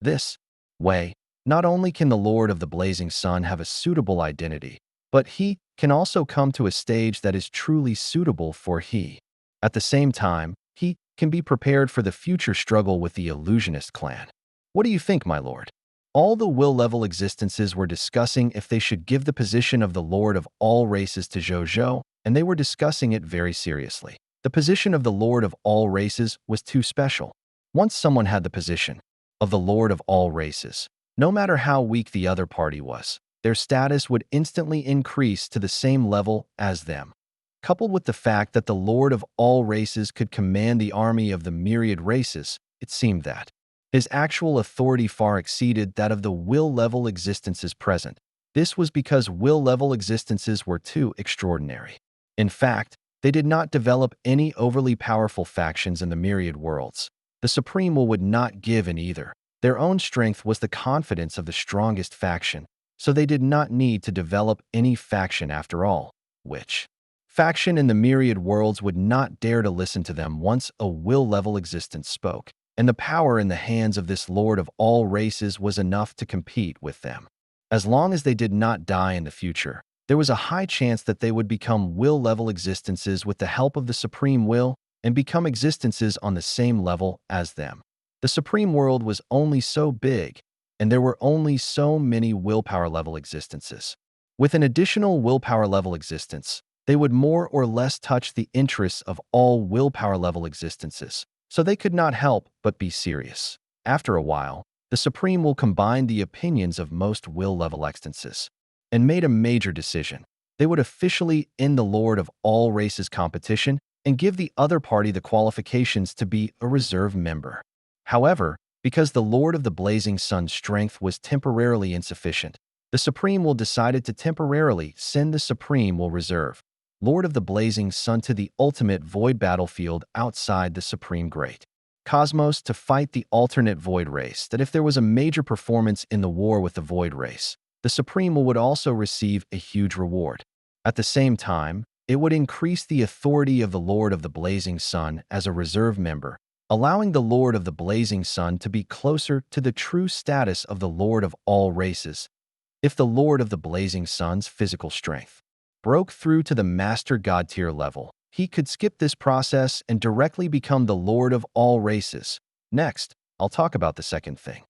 This way, not only can the Lord of the blazing sun have a suitable identity, but he can also come to a stage that is truly suitable for he. At the same time, he can be prepared for the future struggle with the illusionist clan. What do you think, my lord? All the will-level existences were discussing if they should give the position of the Lord of all races to Zhou Zhou, and they were discussing it very seriously. The position of the Lord of all races was too special. Once someone had the position of the Lord of all races, no matter how weak the other party was, their status would instantly increase to the same level as them. Coupled with the fact that the Lord of all races could command the army of the myriad races, it seemed that his actual authority far exceeded that of the will-level existences present. This was because will-level existences were too extraordinary. In fact, they did not develop any overly powerful factions in the myriad worlds. The Supreme Will would not give in either. Their own strength was the confidence of the strongest faction, so they did not need to develop any faction after all, which faction in the myriad worlds would not dare to listen to them once a will-level existence spoke, and the power in the hands of this Lord of all races was enough to compete with them. As long as they did not die in the future, there was a high chance that they would become will-level existences with the help of the Supreme Will and become existences on the same level as them. The Supreme World was only so big, and there were only so many willpower level existences. With an additional willpower level existence, they would more or less touch the interests of all willpower level existences, so they could not help but be serious. After a while, the Supreme Will combined the opinions of most will level existences and made a major decision. They would officially end the Lord of all races competition and give the other party the qualifications to be a reserve member. However, because the Lord of the Blazing Sun's strength was temporarily insufficient, the Supreme Will decided to temporarily send the Supreme Will Reserve, Lord of the Blazing Sun, to the ultimate void battlefield outside the Supreme Great Cosmos to fight the alternate void race. That if there was a major performance in the war with the void race, the Supreme Will would also receive a huge reward. At the same time, it would increase the authority of the Lord of the Blazing Sun as a reserve member, allowing the Lord of the Blazing Sun to be closer to the true status of the Lord of all races. If the Lord of the Blazing Sun's physical strength broke through to the Master God tier level, he could skip this process and directly become the Lord of all races. Next, I'll talk about the second thing.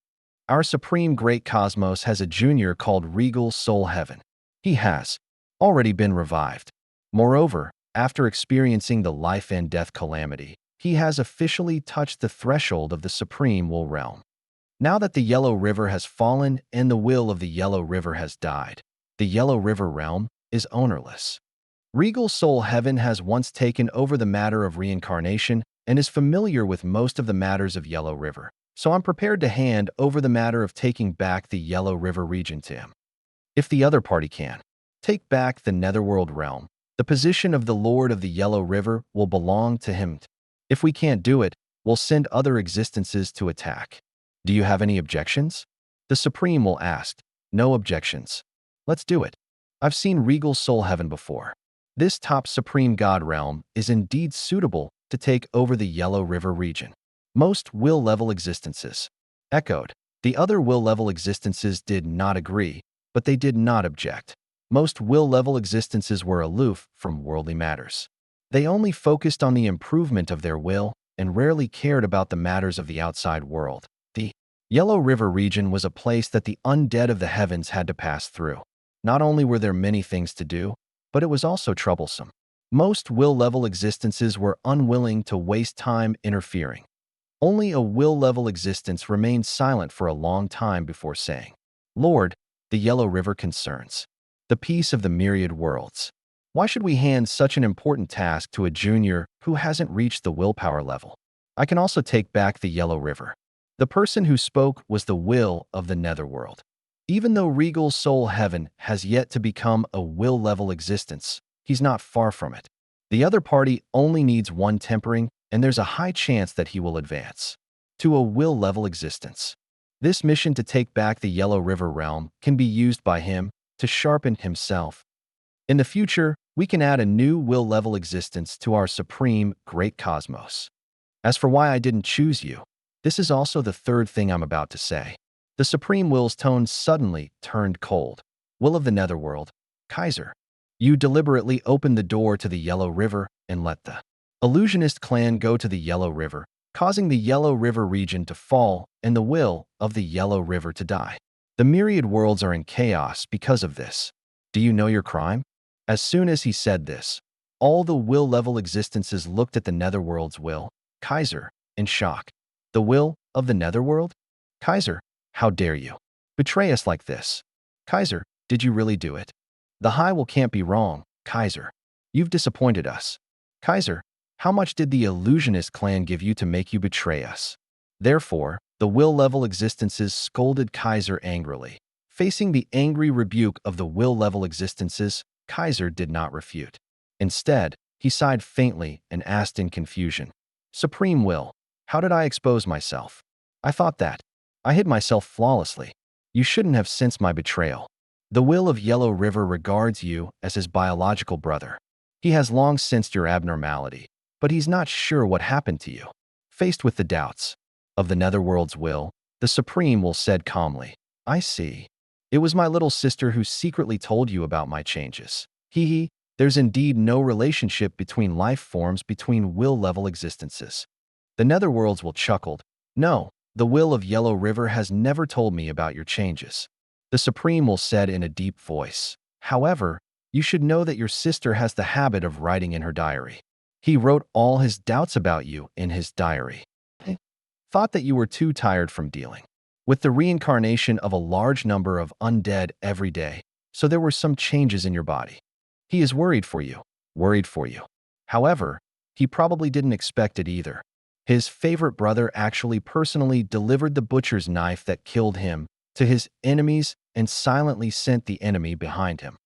Our Supreme Great Cosmos has a junior called Regal Soul Heaven. He has already been revived. Moreover, after experiencing the life and death calamity, he has officially touched the threshold of the Supreme Will realm. Now that the Yellow River has fallen and the will of the Yellow River has died, the Yellow River realm is ownerless. Regal Soul Heaven has once taken over the matter of reincarnation and is familiar with most of the matters of Yellow River, so I'm prepared to hand over the matter of taking back the Yellow River region to him. If the other party can take back the Netherworld realm, the position of the Lord of the Yellow River will belong to him. If we can't do it, we'll send other existences to attack. Do you have any objections? The Supreme Will ask. No objections. Let's do it. I've seen Regal Soul Heaven before. This top Supreme God realm is indeed suitable to take over the Yellow River region. Most will-level existences echoed. The other will-level existences did not agree, but they did not object. Most will-level existences were aloof from worldly matters. They only focused on the improvement of their will and rarely cared about the matters of the outside world. The Yellow River region was a place that the undead of the heavens had to pass through. Not only were there many things to do, but it was also troublesome. Most will-level existences were unwilling to waste time interfering. Only a will-level existence remained silent for a long time before saying, Lord, the Yellow River concerns the peace of the myriad worlds. Why should we hand such an important task to a junior who hasn't reached the willpower level? I can also take back the Yellow River. The person who spoke was the will of the netherworld. Even though Regal Soul Heaven has yet to become a will-level existence, he's not far from it. The other party only needs one tempering, and there's a high chance that he will advance to a will-level existence. This mission to take back the Yellow River realm can be used by him to sharpen himself. In the future, we can add a new will-level existence to our supreme great cosmos. As for why I didn't choose you, this is also the third thing I'm about to say. The Supreme Will's tone suddenly turned cold. Will of the Netherworld, Kaiser. You deliberately opened the door to the Yellow River and let the illusionist clan go to the Yellow River, causing the Yellow River region to fall and the will of the Yellow River to die. The myriad worlds are in chaos because of this. Do you know your crime? As soon as he said this, all the will-level existences looked at the Netherworld's will, Kaiser, in shock. The will of the Netherworld? Kaiser, how dare you betray us like this? Kaiser, did you really do it? The High Will can't be wrong, Kaiser. You've disappointed us. Kaiser, how much did the illusionist clan give you to make you betray us? Therefore, the will-level existences scolded Kaiser angrily. Facing the angry rebuke of the will-level existences, Kaiser did not refute. Instead, he sighed faintly and asked in confusion, Supreme Will, how did I expose myself? I thought that I hid myself flawlessly. You shouldn't have sensed my betrayal. The will of Yellow River regards you as his biological brother. He has long sensed your abnormality, but he's not sure what happened to you. Faced with the doubts of the Netherworld's will, the Supreme Will said calmly, I see. It was my little sister who secretly told you about my changes. There's indeed no relationship between life forms between will-level existences. The Netherworlds will chuckled. No, the will of Yellow River has never told me about your changes. The Supreme Will said in a deep voice. However, you should know that your sister has the habit of writing in her diary. He wrote all his doubts about you in his diary. Thought that you were too tired from dealing with the reincarnation of a large number of undead every day, so there were some changes in your body. He is worried for you. However, he probably didn't expect it either. His favorite brother actually personally delivered the butcher's knife that killed him to his enemies and silently sent the enemy behind him.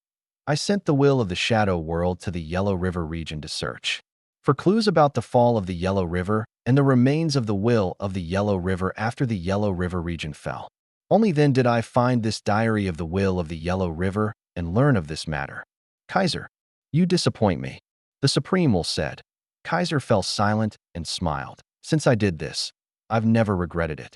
I sent the will of the Shadow World to the Yellow River region to search for clues about the fall of the Yellow River and the remains of the will of the Yellow River after the Yellow River region fell. Only then did I find this diary of the will of the Yellow River and learn of this matter. Kaiser, you disappoint me, the Supreme Will said. Kaiser fell silent and smiled. Since I did this, I've never regretted it.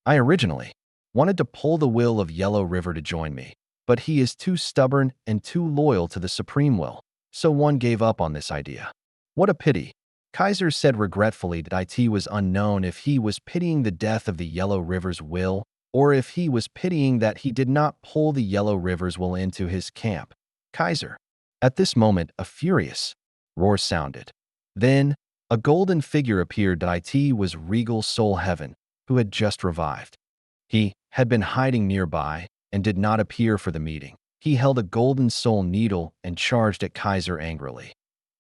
I originally wanted to pull the will of Yellow River to join me, but he is too stubborn and too loyal to the Supreme Will, so one gave up on this idea. What a pity. Kaiser said regretfully that it was unknown if he was pitying the death of the Yellow River's will or if he was pitying that he did not pull the Yellow River's will into his camp. Kaiser. At this moment, a furious roar sounded. Then, a golden figure appeared that it was Regal Soul Heaven, who had just revived. He had been hiding nearby and did not appear for the meeting. He held a golden soul needle and charged at Kaiser angrily.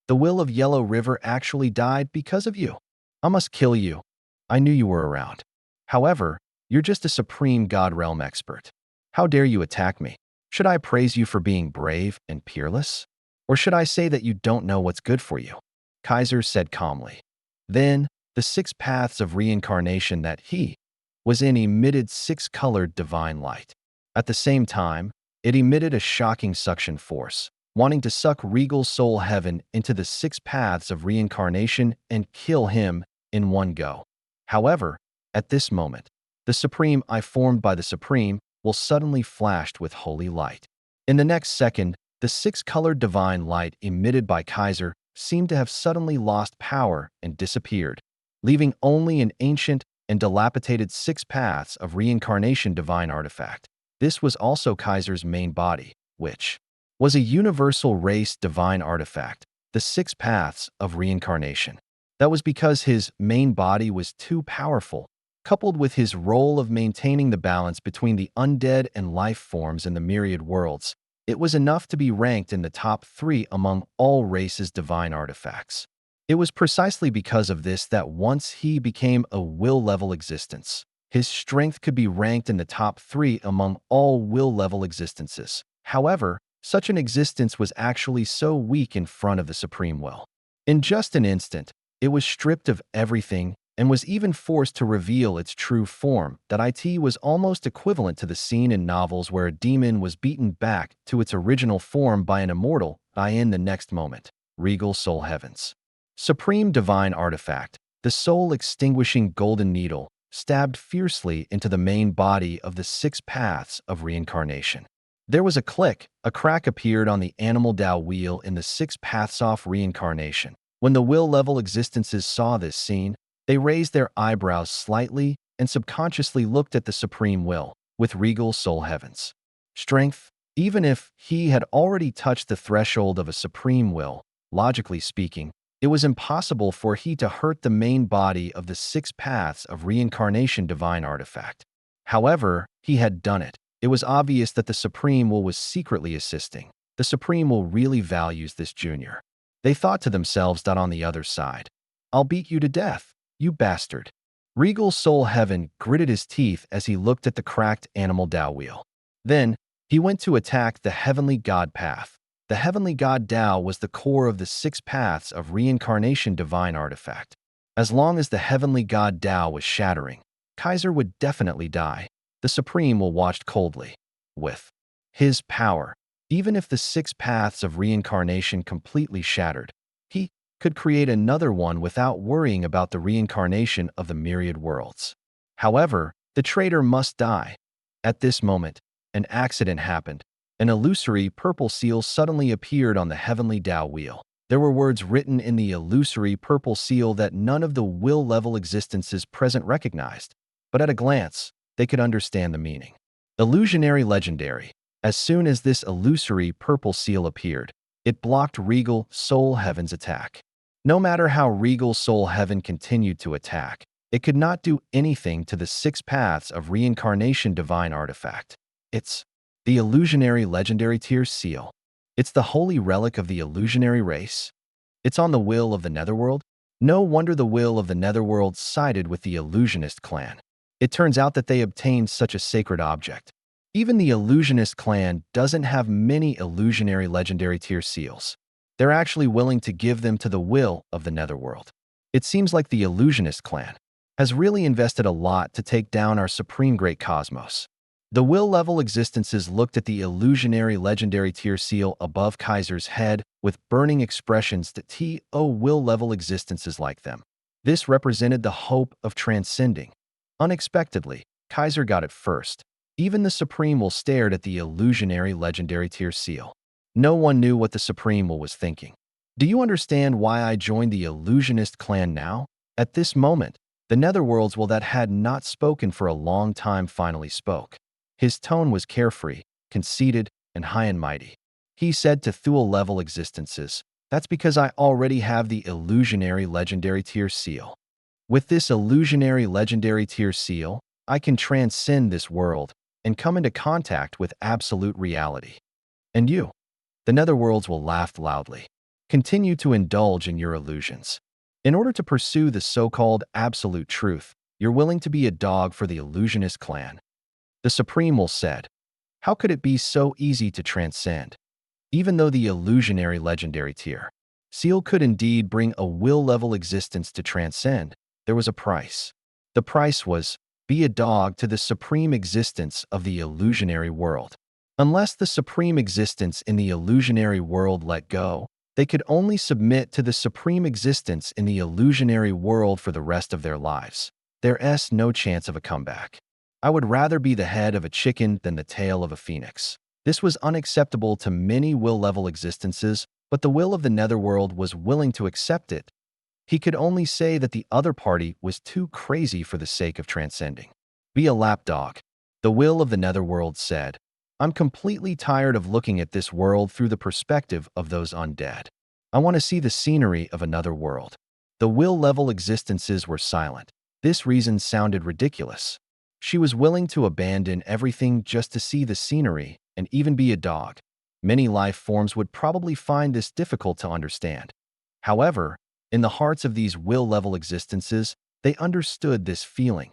The will of Yellow River actually died because of you. I must kill you. I knew you were around. However, you're just a supreme God realm expert. How dare you attack me? Should I praise you for being brave and peerless? Or should I say that you don't know what's good for you? Kaiser said calmly. Then, the 6 paths of reincarnation that he was in emitted 6-colored divine light. At the same time, it emitted a shocking suction force, wanting to suck Regal Soul Heaven into the 6 paths of reincarnation and kill him in one go. However, at this moment, the Supreme Eye formed by the Supreme will suddenly flashed with holy light. In the next second, the 6-colored divine light emitted by Kaiser seemed to have suddenly lost power and disappeared, leaving only an ancient and dilapidated 6 paths of reincarnation divine artifact. This was also Kaiser's main body, which was a universal race divine artifact, the 6 paths of reincarnation. That was because his main body was too powerful, coupled with his role of maintaining the balance between the undead and life forms in the myriad worlds. It was enough to be ranked in the top 3 among all races' divine artifacts. It was precisely because of this that once he became a will-level existence, his strength could be ranked in the top 3 among all will-level existences. However, such an existence was actually so weak in front of the Supreme Will. In just an instant, it was stripped of everything and was even forced to reveal its true form. That it was almost equivalent to the scene in novels where a demon was beaten back to its original form by an immortal in the next moment. Regal Soul Heavens. Supreme divine artifact, the soul-extinguishing golden needle, stabbed fiercely into the main body of the 6 paths of reincarnation. There was a click, a crack appeared on the animal Dao wheel in the 6 paths of reincarnation. When the will-level existences saw this scene, they raised their eyebrows slightly and subconsciously looked at the Supreme Will with regal soul heavens. Strength, even if he had already touched the threshold of a Supreme Will, logically speaking, it was impossible for he to hurt the main body of the 6 paths of reincarnation divine artifact. However, he had done it. It was obvious that the Supreme Will was secretly assisting. The Supreme Will really values this junior. They thought to themselves that on the other side, "I'll beat you to death, you bastard." Regal Soul Heaven gritted his teeth as he looked at the cracked animal Dao wheel. Then, he went to attack the Heavenly God path. The Heavenly God Dao was the core of the 6 paths of reincarnation divine artifact. As long as the Heavenly God Dao was shattering, Kaiser would definitely die. The Supreme Will watched coldly. With his power, even if the 6 paths of reincarnation completely shattered, he could create another one without worrying about the reincarnation of the myriad worlds. However, the traitor must die. At this moment, an accident happened. An illusory purple seal suddenly appeared on the Heavenly Dao wheel. There were words written in the illusory purple seal that none of the will-level existences present recognized, but at a glance, they could understand the meaning. Illusionary legendary. As soon as this illusory purple seal appeared, it blocked Regal Soul Heaven's attack. No matter how Regal Soul Heaven continued to attack, it could not do anything to the 6 paths of reincarnation divine artifact. It's the illusionary legendary tier seal. It's the holy relic of the illusionary race. It's on the will of the Netherworld. No wonder the will of the Netherworld sided with the illusionist clan. It turns out that they obtained such a sacred object. Even the illusionist clan doesn't have many illusionary legendary tier seals. They're actually willing to give them to the will of the Netherworld. It seems like the illusionist clan has really invested a lot to take down our supreme great cosmos. The will-level existences looked at the illusionary legendary tier seal above Kaiser's head with burning expressions that will-level existences like them. This represented the hope of transcending. Unexpectedly, Kaiser got it first. Even the Supreme Will stared at the illusionary legendary tier seal. No one knew what the Supreme Will was thinking. Do you understand why I joined the illusionist clan now? At this moment, the Netherworld's will that had not spoken for a long time finally spoke. His tone was carefree, conceited, and high and mighty. He said to Thule-level existences, "That's because I already have the illusionary legendary tier seal. With this illusionary legendary tier seal, I can transcend this world and come into contact with absolute reality. And you, the Netherworlds, will laugh loudly. Continue to indulge in your illusions. In order to pursue the so-called absolute truth, you're willing to be a dog for the illusionist clan." The Supreme Will said, "How could it be so easy to transcend?" Even though the illusionary legendary tier seal could indeed bring a will-level existence to transcend, there was a price. The price was, be a dog to the supreme existence of the illusionary world. Unless the supreme existence in the illusionary world let go, they could only submit to the supreme existence in the illusionary world for the rest of their lives. There's no chance of a comeback. I would rather be the head of a chicken than the tail of a phoenix. This was unacceptable to many will-level existences, but the will of the Netherworld was willing to accept it. He could only say that the other party was too crazy for the sake of transcending. Be a lapdog. The will of the Netherworld said, "I'm completely tired of looking at this world through the perspective of those undead. I want to see the scenery of another world." The will-level existences were silent. This reason sounded ridiculous. She was willing to abandon everything just to see the scenery and even be a dog. Many life forms would probably find this difficult to understand. However, in the hearts of these will-level existences, they understood this feeling.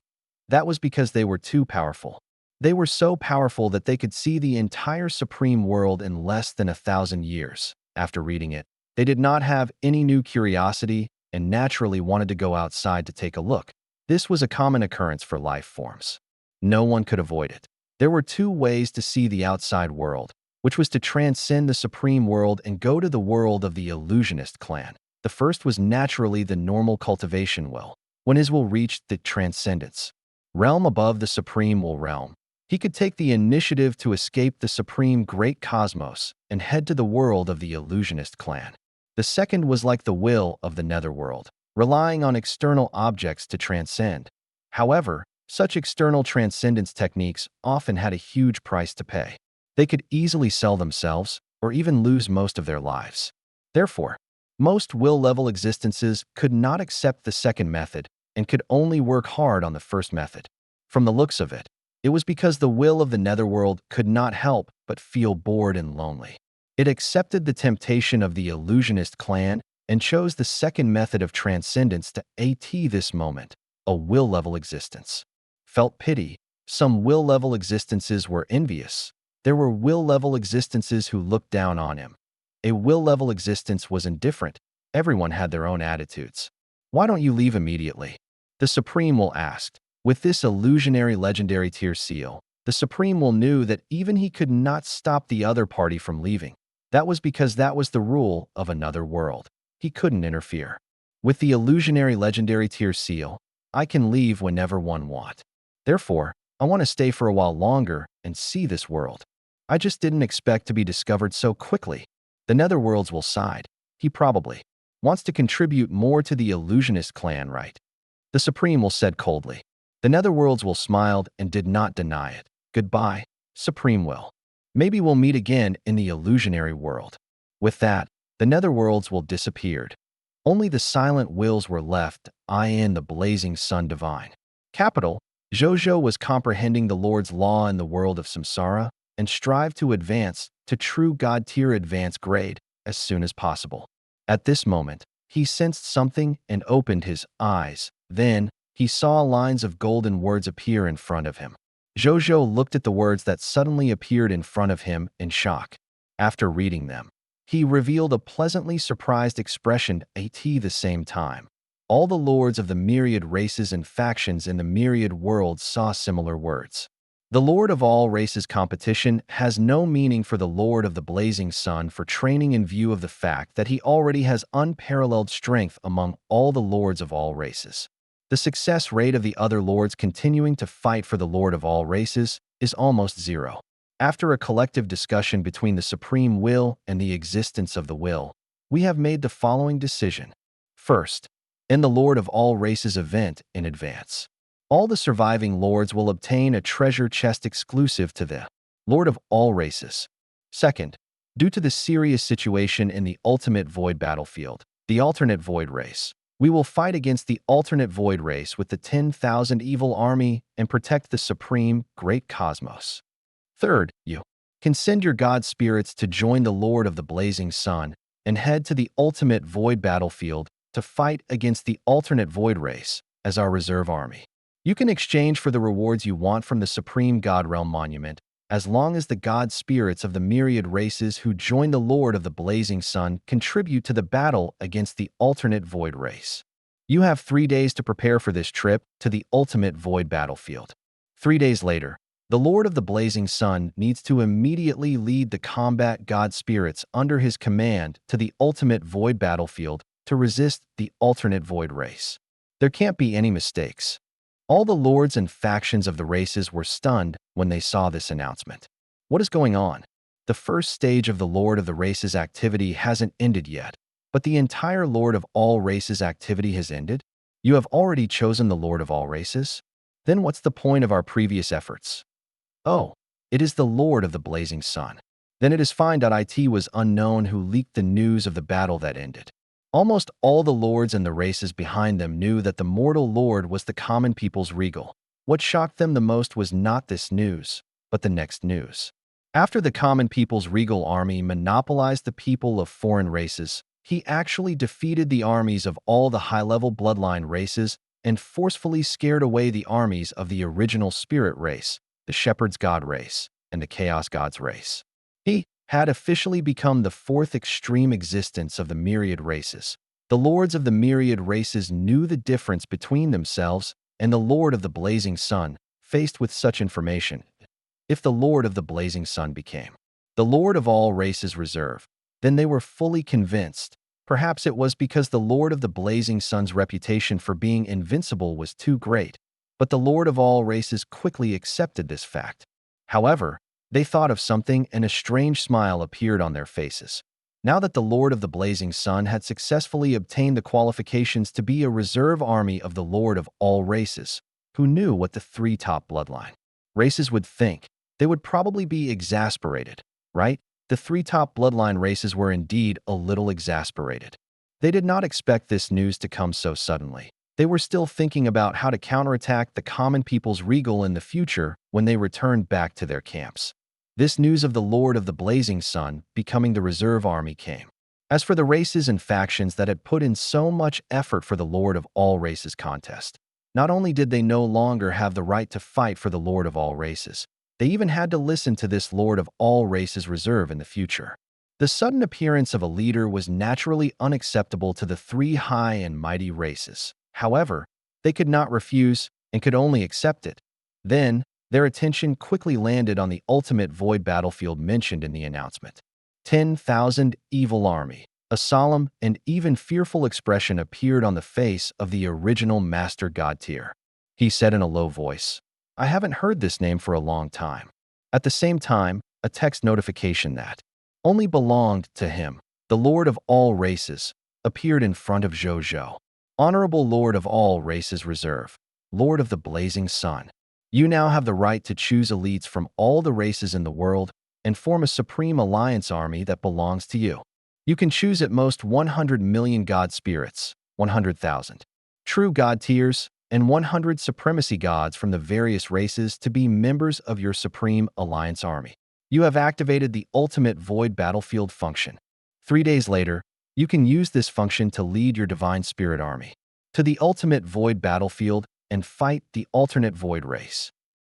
That was because they were too powerful. They were so powerful that they could see the entire supreme world in less than 1,000 years. After reading it, they did not have any new curiosity and naturally wanted to go outside to take a look. This was a common occurrence for life forms. No one could avoid it. There were two ways to see the outside world, which was to transcend the supreme world and go to the world of the illusionist clan. The first was naturally the normal cultivation will. When his will reached the transcendence realm above the supreme will realm, he could take the initiative to escape the supreme great cosmos and head to the world of the illusionist clan. The second was like the will of the netherworld, relying on external objects to transcend. However, such external transcendence techniques often had a huge price to pay. They could easily sell themselves or even lose most of their lives. Therefore, most will-level existences could not accept the second method and could only work hard on the first method. From the looks of it, it was because the will of the netherworld could not help but feel bored and lonely. It accepted the temptation of the illusionist clan and chose the second method of transcendence to this moment, a will-level existence. Felt pity. Some will-level existences were envious. There were will-level existences who looked down on him. A will-level existence was indifferent. Everyone had their own attitudes. Why don't you leave immediately? The Supreme Will asked. With this illusionary legendary tier seal, the Supreme Will knew that even he could not stop the other party from leaving. That was because that was the rule of another world. He couldn't interfere. With the illusionary legendary tier seal, I can leave whenever one want. Therefore, I want to stay for a while longer and see this world. I just didn't expect to be discovered so quickly. The netherworlds will side. He probably wants to contribute more to the illusionist clan, right? The Supreme Will said coldly. The netherworlds will smiled and did not deny it. Goodbye, Supreme Will. Maybe we'll meet again in the illusionary world. With that, the netherworlds will disappeared. Only the silent wills were left, in the blazing sun divine. Capital, Zhou Zhou was comprehending the Lord's law in the world of samsara and strived to advance to true God-tier advanced grade as soon as possible. At this moment, he sensed something and opened his eyes. Then, he saw lines of golden words appear in front of him. Zhou Zhou looked at the words that suddenly appeared in front of him in shock. After reading them, he revealed a pleasantly surprised expression at the same time. All the lords of the myriad races and factions in the myriad worlds saw similar words. The Lord of all races competition has no meaning for the Lord of the blazing sun for training in view of the fact that he already has unparalleled strength among all the lords of all races. The success rate of the other lords continuing to fight for the Lord of all races is almost zero. After a collective discussion between the Supreme Will and the existence of the will, we have made the following decision. First, in the Lord of all races event in advance, all the surviving lords will obtain a treasure chest exclusive to the Lord of all races. Second, due to the serious situation in the ultimate void battlefield, the alternate void race, we will fight against the alternate void race with the 10,000 evil army and protect the supreme great cosmos. Third, you can send your god spirits to join the Lord of the blazing sun and head to the ultimate void battlefield to fight against the alternate void race as our reserve army. You can exchange for the rewards you want from the Supreme God Realm Monument as long as the god spirits of the myriad races who join the Lord of the blazing sun contribute to the battle against the alternate void race. You have 3 days to prepare for this trip to the ultimate void battlefield. 3 days later, the Lord of the blazing sun needs to immediately lead the combat god spirits under his command to the ultimate void battlefield to resist the alternate void race. There can't be any mistakes. All the lords and factions of the races were stunned when they saw this announcement. What is going on? The first stage of the Lord of the Races activity hasn't ended yet, but the entire Lord of all races activity has ended? You have already chosen the Lord of all races? Then what's the point of our previous efforts? Oh, it is the Lord of the blazing sun. Then it is fine. It was unknown who leaked the news of the battle that ended. Almost all the lords and the races behind them knew that the mortal lord was the common people's regal. What shocked them the most was not this news, but the next news. After the common people's regal army monopolized the people of foreign races, he actually defeated the armies of all the high-level bloodline races and forcefully scared away the armies of the original spirit race, the shepherd's god race, and the chaos god's race. He had officially become the fourth extreme existence of the myriad races. The lords of the myriad races knew the difference between themselves and the lord of the blazing sun. Faced with such information, if the lord of the blazing sun became the lord of all races reserve, then they were fully convinced. Perhaps it was because the lord of the blazing sun's reputation for being invincible was too great, but the lord of all races quickly accepted this fact. However, they thought of something and a strange smile appeared on their faces. Now that the Lord of the Blazing Sun had successfully obtained the qualifications to be a reserve army of the Lord of all races, who knew what the three top bloodline races would think, they would probably be exasperated, right? The three top bloodline races were indeed a little exasperated. They did not expect this news to come so suddenly. They were still thinking about how to counterattack the common people's regal in the future when they returned back to their camps. This news of the Lord of the Blazing Sun becoming the reserve army came. As for the races and factions that had put in so much effort for the Lord of all races contest, not only did they no longer have the right to fight for the Lord of all races, they even had to listen to this Lord of all races reserve in the future. The sudden appearance of a leader was naturally unacceptable to the three high and mighty races. However, they could not refuse and could only accept it. Then, their attention quickly landed on the ultimate void battlefield mentioned in the announcement. 10,000 evil army. A solemn and even fearful expression appeared on the face of the original Master God tier. He said in a low voice, "I haven't heard this name for a long time." At the same time, a text notification that only belonged to him, the Lord of all races, appeared in front of Zhou Zhou. Honorable Lord of all races reserve, Lord of the Blazing Sun. You now have the right to choose elites from all the races in the world and form a supreme alliance army that belongs to you. You can choose at most 100 million god spirits, 100,000 true god tiers, and 100 supremacy gods from the various races to be members of your supreme alliance army. You have activated the ultimate void battlefield function. 3 days later, you can use this function to lead your divine spirit army to the ultimate void battlefield and fight the alternate void race.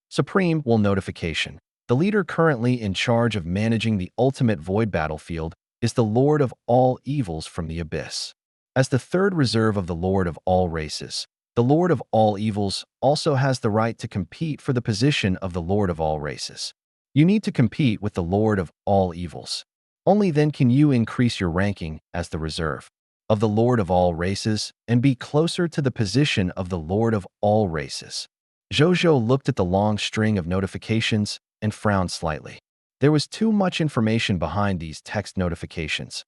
Supreme will notification. The leader currently in charge of managing the ultimate void battlefield is the Lord of all evils from the abyss. As the third reserve of the Lord of all races, the Lord of all evils also has the right to compete for the position of the Lord of all races. You need to compete with the Lord of all evils. Only then can you increase your ranking as the reserve of the Lord of all races and be closer to the position of the Lord of all races. Zhou Zhou looked at the long string of notifications and frowned slightly. There was too much information behind these text notifications.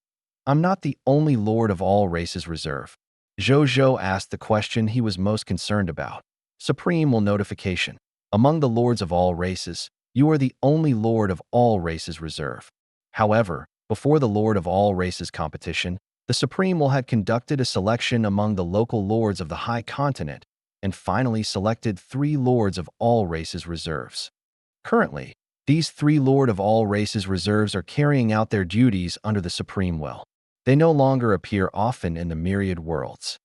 I'm not the only Lord of all races reserve. Zhou Zhou asked the question he was most concerned about. Supreme will notification. Among the lords of all races, you are the only Lord of all races reserve. However, before the Lord of all races competition, the Supreme will had conducted a selection among the local lords of the High Continent and finally selected 3 lords of all races reserves. Currently, these 3 lord of all races reserves are carrying out their duties under the Supreme will. They no longer appear often in the myriad worlds.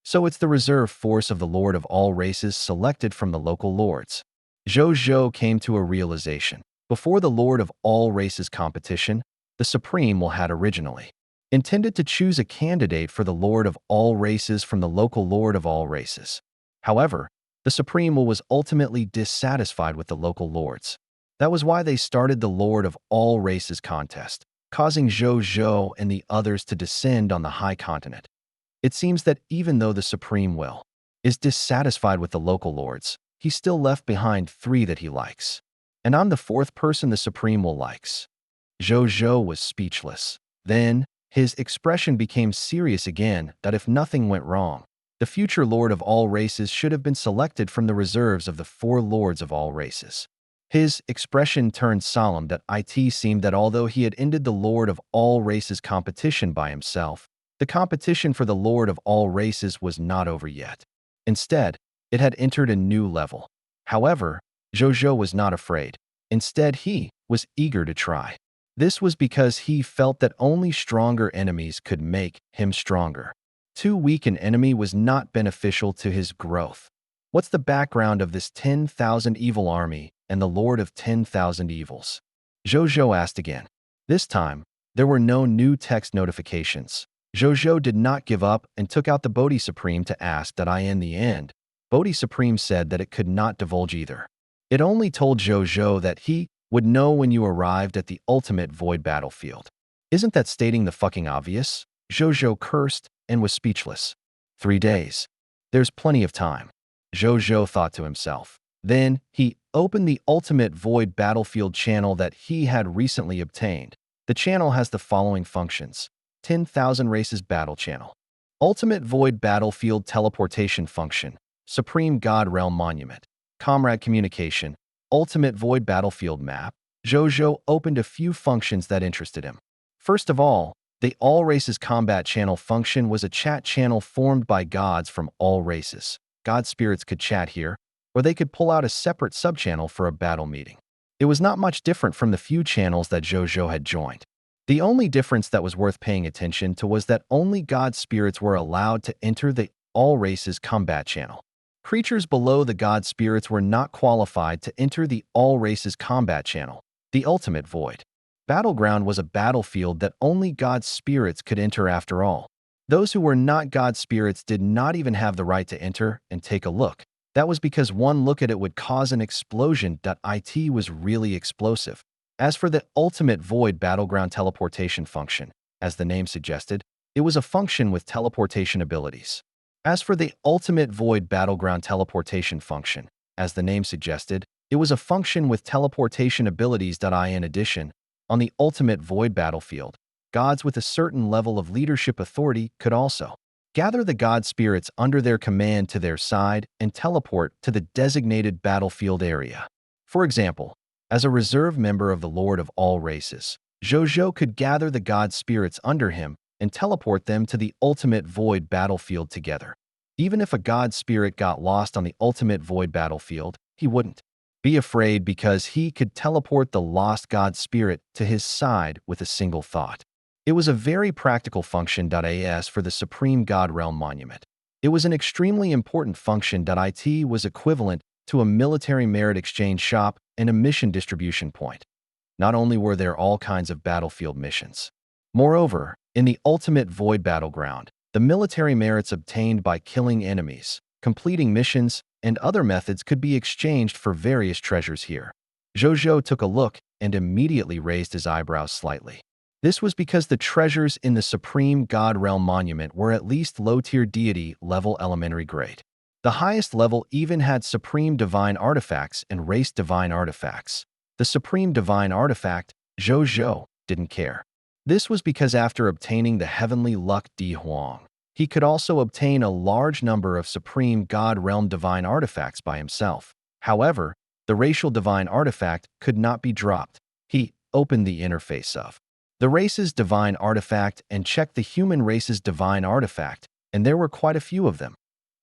So it's the reserve force of the Lord of all races selected from the local lords. Zhou Zhou came to a realization. Before the Lord of all races competition, the Supreme will had originally intended to choose a candidate for the Lord of all races from the local Lord of all races. However, the Supreme will was ultimately dissatisfied with the local lords. That was why they started the Lord of all races contest, causing Zhou Zhou and the others to descend on the High Continent. It seems that even though the Supreme will is dissatisfied with the local lords, he still left behind 3 that he likes. And I'm the 4th person the Supreme will likes. Zhou Zhou was speechless. Then, his expression became serious again that if nothing went wrong, the future Lord of all races should have been selected from the reserves of the 4 lords of all races. His expression turned solemn that it seemed that although he had ended the Lord of all races competition by himself, The competition for the Lord of all races was not over yet. Instead, it had entered a new level. However, Zhou Zhou was not afraid. Instead, he was eager to try. This was because he felt that only stronger enemies could make him stronger. Too weak an enemy was not beneficial to his growth. What's the background of this 10,000 evil army and the Lord of 10,000 evils? Zhou Zhou asked again. This time, there were no new text notifications. Zhou Zhou did not give up and took out the Bodhi Supreme to ask that in the end. Bodhi Supreme said that it could not divulge either. It only told Zhou Zhou that he would know when you arrived at the ultimate void battlefield. Isn't that stating the fucking obvious? Zhou Zhou cursed and was speechless. 3 days. There's plenty of time. Zhou Zhou thought to himself. Then, he opened the ultimate void battlefield channel that he had recently obtained. The channel has the following functions. 10,000 Races Battle Channel. Ultimate Void Battlefield Teleportation Function. Supreme God Realm Monument. Comrade Communication. Ultimate Void Battlefield Map. Zhou Zhou opened a few functions that interested him. First of all, the All Races Combat Channel function was a chat channel formed by gods from all races. God spirits could chat here, or they could pull out a separate subchannel for a battle meeting. It was not much different from the few channels that Zhou Zhou had joined. The only difference that was worth paying attention to was that only god spirits were allowed to enter the All Races Combat Channel. Creatures below the god spirits were not qualified to enter the All Races Combat Channel. The Ultimate Void Battleground was a battlefield that only god spirits could enter after all. Those who were not god spirits did not even have the right to enter and take a look. That was because one look at it would cause an explosion. It was really explosive. As for the Ultimate Void Battleground Teleportation function, as the name suggested, it was a function with teleportation abilities. As for the Ultimate Void Battleground Teleportation function, as the name suggested, it was a function with teleportation abilities. In addition, on the Ultimate Void Battlefield, gods with a certain level of leadership authority could also gather the god spirits under their command to their side and teleport to the designated battlefield area. For example, as a reserve member of the Lord of all races, Zhou Zhou could gather the god spirits under him and teleport them to the Ultimate Void Battlefield together. Even if a god spirit got lost on the Ultimate Void Battlefield, he wouldn't be afraid because he could teleport the lost god spirit to his side with a single thought. It was a very practical function. As for the Supreme God Realm Monument, it was an extremely important function. It was equivalent to a military merit exchange shop and a mission distribution point. Not only were there all kinds of battlefield missions. Moreover, in the Ultimate Void Battleground, the military merits obtained by killing enemies, completing missions, and other methods could be exchanged for various treasures here. Zhou Zhou took a look and immediately raised his eyebrows slightly. This was because the treasures in the Supreme God Realm Monument were at least low-tier deity level elementary grade. The highest level even had Supreme Divine Artifacts and Race Divine Artifacts. The Supreme Divine Artifact, Zhou Zhou, didn't care. This was because after obtaining the Heavenly Luck Di Huang, he could also obtain a large number of Supreme God Realm Divine Artifacts by himself. However, the Racial Divine Artifact could not be dropped. He opened the interface of the Race's Divine Artifact and checked the Human Race's Divine Artifact, and there were quite a few of them.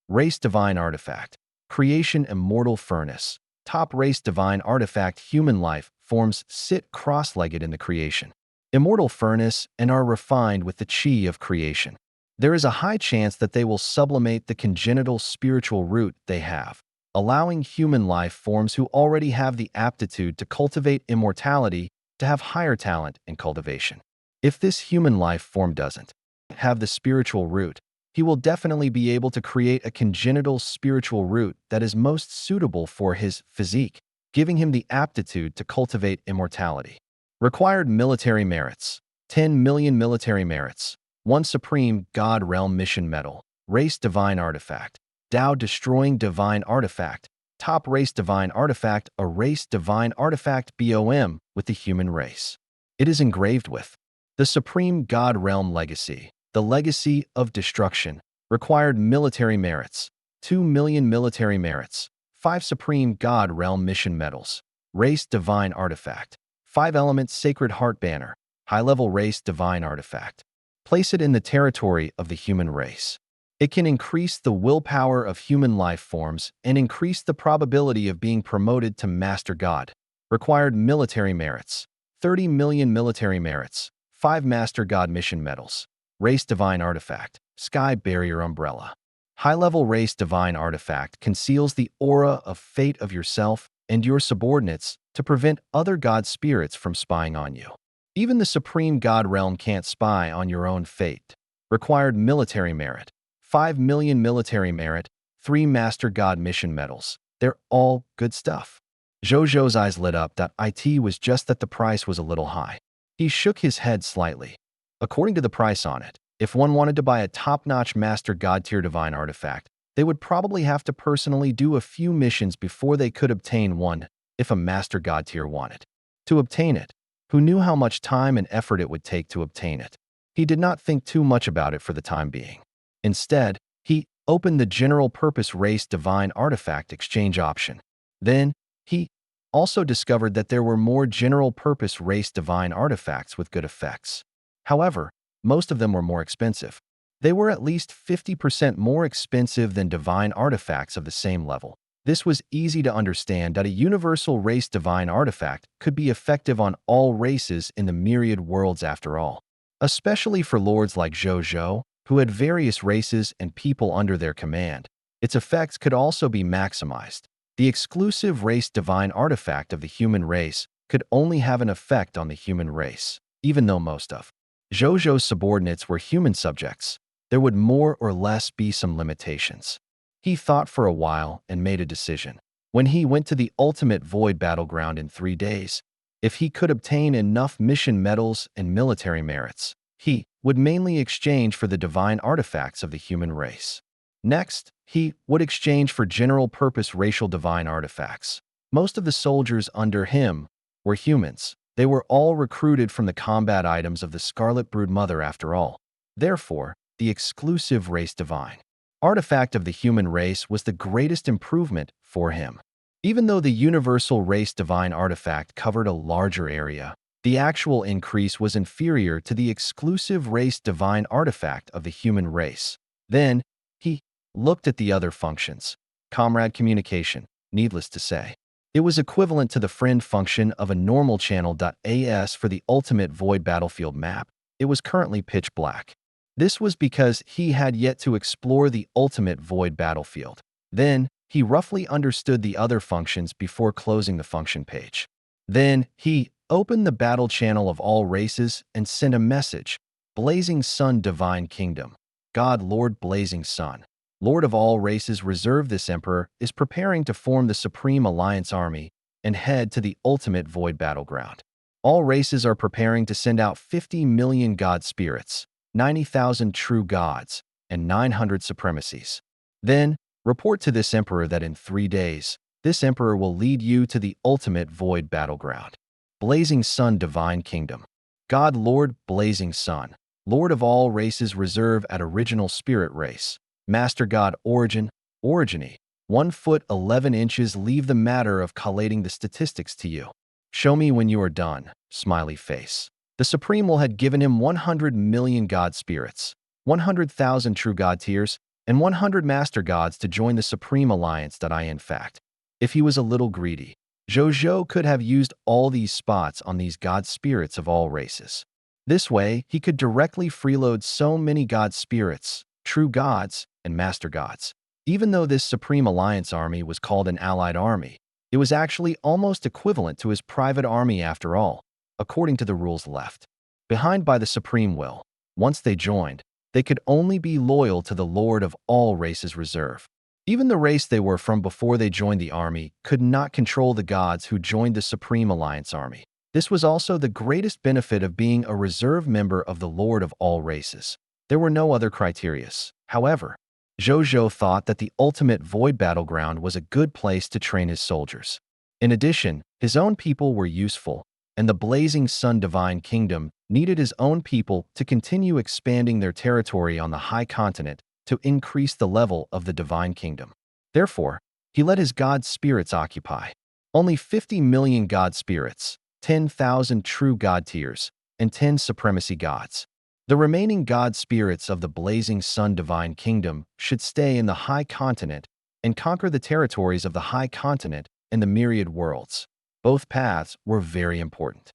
Race Divine Artifact, Creation Immortal Furnace, Top Race Divine Artifact. Human life forms sit cross-legged in the creation. Immortal Furnace and are refined with the chi of creation. There is a high chance that they will sublimate the congenital spiritual root they have, allowing human life forms who already have the aptitude to cultivate immortality to have higher talent in cultivation. If this human life form doesn't have the spiritual root, he will definitely be able to create a congenital spiritual root that is most suitable for his physique, giving him the aptitude to cultivate immortality. Required military merits: 10 million military merits, 1 Supreme God Realm Mission Medal, Race Divine Artifact, Tao Destroying Divine Artifact, Top Race Divine Artifact, a Race Divine Artifact BOM with the human race. It is engraved with the Supreme God Realm Legacy, the Legacy of Destruction. Required military merits: 2 million military merits, 5 Supreme God Realm Mission Medals, Race Divine Artifact, 5 Elements Sacred Heart Banner, High-Level Race Divine Artifact. Place it in the territory of the human race. It can increase the willpower of human life forms and increase the probability of being promoted to Master God. Required military merits: 30 million military merits, 5 Master God mission medals. Race Divine Artifact, Sky Barrier Umbrella. High-level Race Divine Artifact conceals the aura of fate of yourself and your subordinates to prevent other god spirits from spying on you. Even the Supreme God Realm can't spy on your own fate. Required military merit: 5 million military merit, 3 Master God mission medals. They're all good stuff. Zhou Zhou's eyes lit up. It was just that the price was a little high. He shook his head slightly. According to the price on it, if one wanted to buy a top-notch Master God tier divine artifact, they would probably have to personally do a few missions before they could obtain one if a Master God tier wanted to obtain it. Who knew how much time and effort it would take to obtain it? He did not think too much about it for the time being. Instead, he opened the general-purpose Race Divine Artifact exchange option. Then, he also discovered that there were more general-purpose Race Divine Artifacts with good effects. However, most of them were more expensive. They were at least 50% more expensive than divine artifacts of the same level. This was easy to understand that a universal race divine artifact could be effective on all races in the myriad worlds after all, especially for lords like Zhou Zhou, who had various races and people under their command. Its effects could also be maximized. The exclusive race divine artifact of the human race could only have an effect on the human race, even though most of Zhou Zhou's subordinates were human subjects. There would more or less be some limitations. He thought for a while and made a decision. When he went to the ultimate void battleground in 3 days, if he could obtain enough mission medals and military merits, he would mainly exchange for the divine artifacts of the human race. Next, he would exchange for general-purpose racial divine artifacts. Most of the soldiers under him were humans. They were all recruited from the combat items of the Scarlet Brood Mother after all. Therefore, the exclusive race divine artifact of the human race was the greatest improvement for him. Even though the universal race divine artifact covered a larger area, the actual increase was inferior to the exclusive race divine artifact of the human race. Then, he looked at the other functions. Comrade communication, needless to say. It was equivalent to the friend function of a normal channel.as for the ultimate void battlefield map. It was currently pitch black. This was because he had yet to explore the ultimate void battlefield. Then, he roughly understood the other functions before closing the function page. Then, he opened the battle channel of all races and sent a message. Blazing Sun Divine Kingdom. God Lord Blazing Sun, Lord of all races, reserve. This emperor is preparing to form the Supreme Alliance Army and head to the ultimate void battleground. All races are preparing to send out 50 million god spirits, 90,000 true gods, and 900 supremacies. Then, report to this emperor that in 3 days, this emperor will lead you to the ultimate void battleground. Blazing Sun Divine Kingdom. God Lord Blazing Sun, Lord of all races, reserve at original spirit race. Master God Origin, Originy. 1 foot 11 inches. Leave the matter of collating the statistics to you. Show me when you are done. Smiley face. The Supreme had given him 100 million god spirits, 100,000 true god tiers, and 100 master gods to join the Supreme Alliance. In fact, if he was a little greedy, Zhou Zhou could have used all these spots on these god spirits of all races. This way, he could directly freeload so many god spirits, true gods, and master gods. Even though this Supreme Alliance army was called an allied army, it was actually almost equivalent to his private army after all, according to the rules left behind by the Supreme Will. Once they joined, they could only be loyal to the Lord of all races reserve. Even the race they were from before they joined the army could not control the gods who joined the Supreme Alliance army. This was also the greatest benefit of being a reserve member of the Lord of all races. There were no other criteria. However, Zhou Zhou thought that the ultimate void battleground was a good place to train his soldiers. In addition, his own people were useful, and the Blazing Sun Divine Kingdom needed his own people to continue expanding their territory on the high continent to increase the level of the Divine Kingdom. Therefore, he let his god spirits occupy. Only 50 million god spirits, 10,000 true god tiers, and 10 supremacy gods. The remaining god spirits of the blazing sun divine kingdom should stay in the high continent and conquer the territories of the high continent and the myriad worlds. Both paths were very important.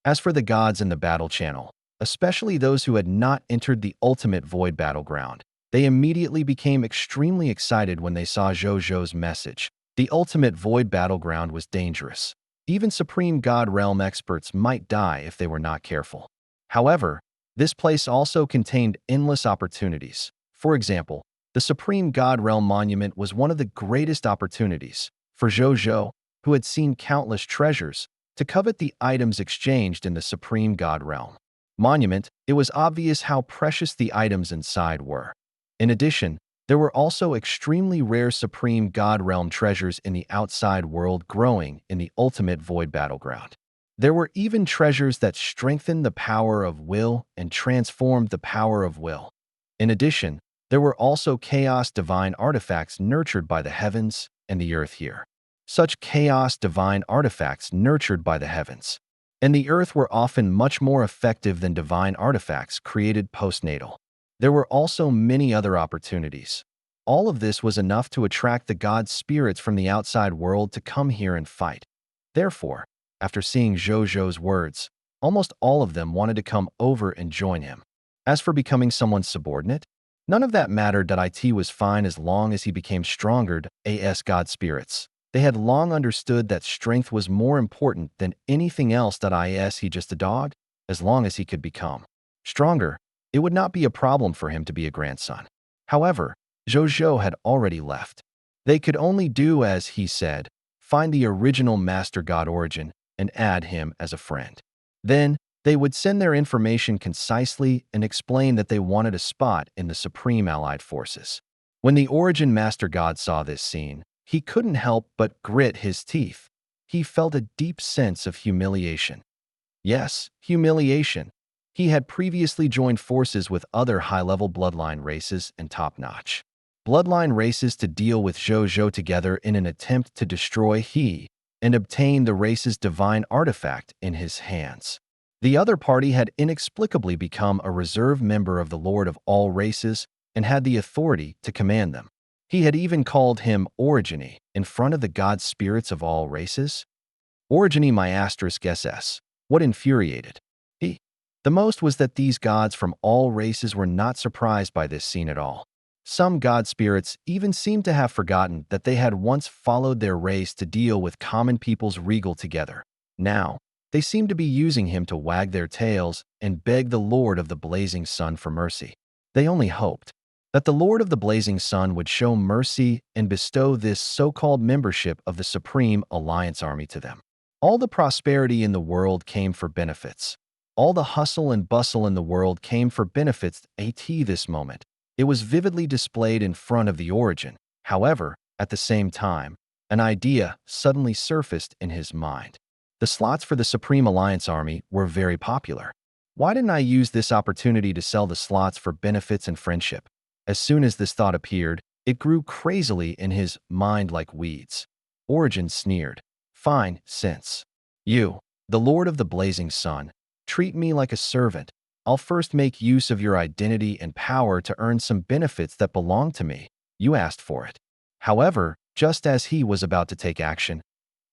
As for the gods in the battle channel, especially those who had not entered the ultimate void battleground, they immediately became extremely excited when they saw Zhou Zhou's message. The ultimate void battleground was dangerous. Even Supreme God Realm experts might die if they were not careful. However, this place also contained endless opportunities. For example, the Supreme God Realm Monument was one of the greatest opportunities for Zhou Zhou, who had seen countless treasures, to covet the items exchanged in the Supreme God Realm Monument. It was obvious how precious the items inside were. In addition, there were also extremely rare Supreme God Realm treasures in the outside world growing in the ultimate void battleground. There were even treasures that strengthened the power of will and transformed the power of will. In addition, there were also chaos divine artifacts nurtured by the heavens and the earth here. Such chaos divine artifacts nurtured by the heavens and the earth were often much more effective than divine artifacts created postnatal. There were also many other opportunities. All of this was enough to attract the god spirits from the outside world to come here and fight. Therefore, after seeing Zhou Zhou's words, almost all of them wanted to come over and join him. As for becoming someone's subordinate, none of that mattered. It was fine as long as he became stronger as god spirits. They had long understood that strength was more important than anything else. He just a dog? As long as he could become stronger, it would not be a problem for him to be a grandson. However, Zhou Zhou had already left. They could only do as he said, find the original Master God Origin and add him as a friend. Then, they would send their information concisely and explain that they wanted a spot in the Supreme Allied Forces. When the Origin Master God saw this scene, he couldn't help but grit his teeth. He felt a deep sense of humiliation. Yes, humiliation. He had previously joined forces with other high-level bloodline races and top-notch bloodline races to deal with Zhou Zhou together in an attempt to destroy he and obtain the race's divine artifact in his hands. The other party had inexplicably become a reserve member of the Lord of all races and had the authority to command them. He had even called him Origini in front of the god spirits of all races. Origini my *SS. What infuriated he the most was that these gods from all races were not surprised by this scene at all. Some god spirits even seemed to have forgotten that they had once followed their race to deal with common people's regal together. Now, they seemed to be using him to wag their tails and beg the Lord of the Blazing Sun for mercy. They only hoped that the Lord of the Blazing Sun would show mercy and bestow this so-called membership of the Supreme Alliance Army to them. All the prosperity in the world came for benefits. All the hustle and bustle in the world came for benefits at this moment. It was vividly displayed in front of the Origin. However, at the same time, an idea suddenly surfaced in his mind. The slots for the Supreme Alliance Army were very popular. Why didn't I use this opportunity to sell the slots for benefits and friendship? As soon as this thought appeared, it grew crazily in his mind like weeds. Origin sneered. Fine, since you, the Lord of the Blazing Sun, treat me like a servant, I'll first make use of your identity and power to earn some benefits that belong to me. You asked for it. However, just as he was about to take action,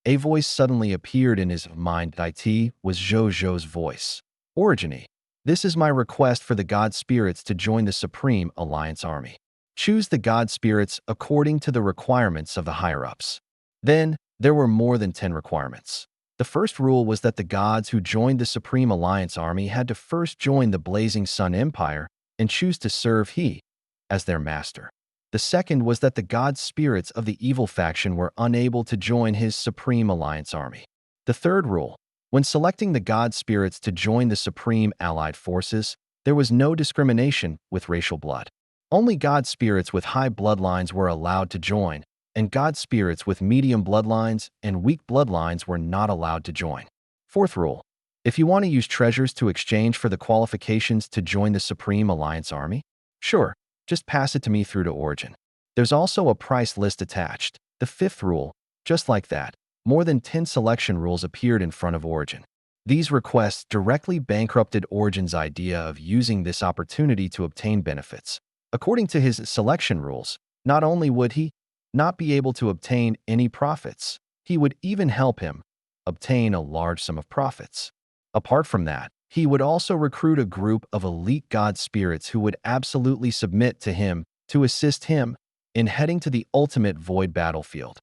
a voice suddenly appeared in his mind. It was Zhou Zhou's voice. Origini, this is my request for the god spirits to join the Supreme Alliance Army. Choose the god spirits according to the requirements of the higher-ups. Then, there were more than 10 requirements. The first rule was that the gods who joined the Supreme Alliance Army had to first join the Blazing Sun Empire and choose to serve he as their master. The second was that the god spirits of the evil faction were unable to join his Supreme Alliance Army. The third rule, when selecting the god spirits to join the Supreme Allied Forces, there was no discrimination with racial blood. Only god spirits with high bloodlines were allowed to join, and god spirits with medium bloodlines and weak bloodlines were not allowed to join. Fourth rule, if you want to use treasures to exchange for the qualifications to join the Supreme Alliance Army, sure, just pass it to me through to Origin. There's also a price list attached. The fifth rule, just like that, more than 10 selection rules appeared in front of Origin. These requests directly bankrupted Origin's idea of using this opportunity to obtain benefits. According to his selection rules, not only would he not be able to obtain any profits, he would even help him obtain a large sum of profits. Apart from that, he would also recruit a group of elite god spirits who would absolutely submit to him to assist him in heading to the ultimate void battlefield.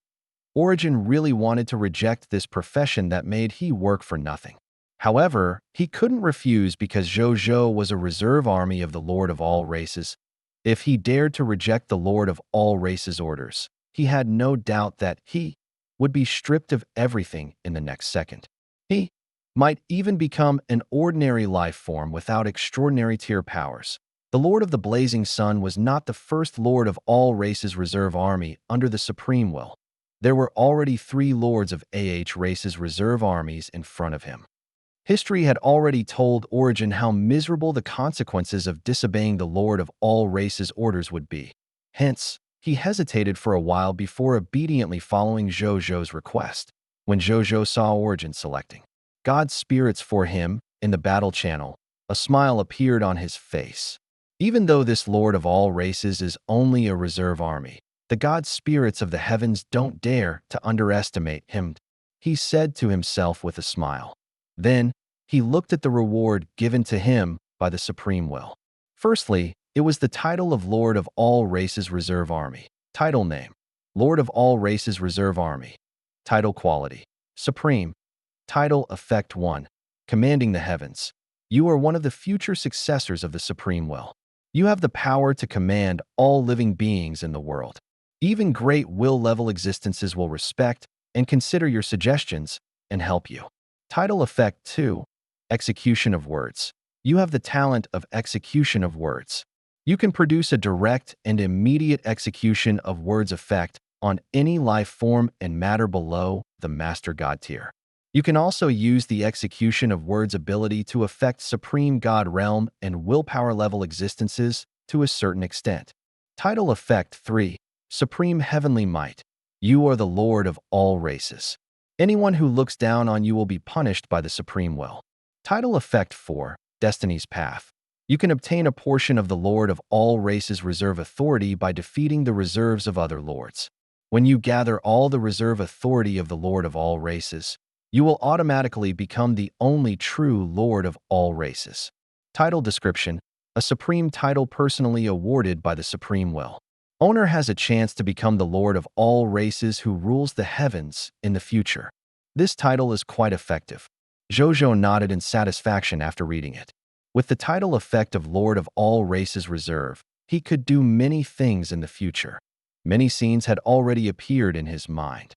Origin really wanted to reject this profession that made he work for nothing. However, he couldn't refuse because Zhou Zhou was a reserve army of the Lord of all races. If he dared to reject the Lord of all races' orders, he had no doubt that he would be stripped of everything in the next second. He might even become an ordinary life form without extraordinary tier powers. The Lord of the Blazing Sun was not the first Lord of all races reserve army under the Supreme Will. There were already 3 Lords of races reserve armies in front of him. History had already told Origin how miserable the consequences of disobeying the Lord of all races' orders would be. Hence, he hesitated for a while before obediently following Zhou Zhou's request. When Zhou Zhou saw Origin selecting God's spirits for him in the battle channel, a smile appeared on his face. Even though this Lord of all races is only a reserve army, the god spirits of the heavens don't dare to underestimate him, he said to himself with a smile. Then, he looked at the reward given to him by the Supreme Will. Firstly, it was the title of Lord of all races reserve army. Title name: Lord of all races reserve army. Title quality: Supreme. Title effect 1. Commanding the heavens. You are one of the future successors of the Supreme Will. You have the power to command all living beings in the world. Even great will-level existences will respect and consider your suggestions and help you. Title effect 2. Execution of words. You have the talent of execution of words. You can produce a direct and immediate execution of words effect on any life form and matter below the Master God tier. You can also use the execution of words ability to affect Supreme God realm and willpower level existences to a certain extent. Title effect 3. Supreme Heavenly Might. You are the Lord of all races. Anyone who looks down on you will be punished by the Supreme Will. Title effect 4. Destiny's Path. You can obtain a portion of the Lord of all races reserve authority by defeating the reserves of other lords. When you gather all the reserve authority of the Lord of all races, you will automatically become the only true Lord of all races. Title description: a supreme title personally awarded by the Supreme Will. Owner has a chance to become the Lord of all races who rules the heavens in the future. This title is quite effective. Zhou Zhou nodded in satisfaction after reading it. With the title effect of Lord of all races reserve, he could do many things in the future. Many scenes had already appeared in his mind.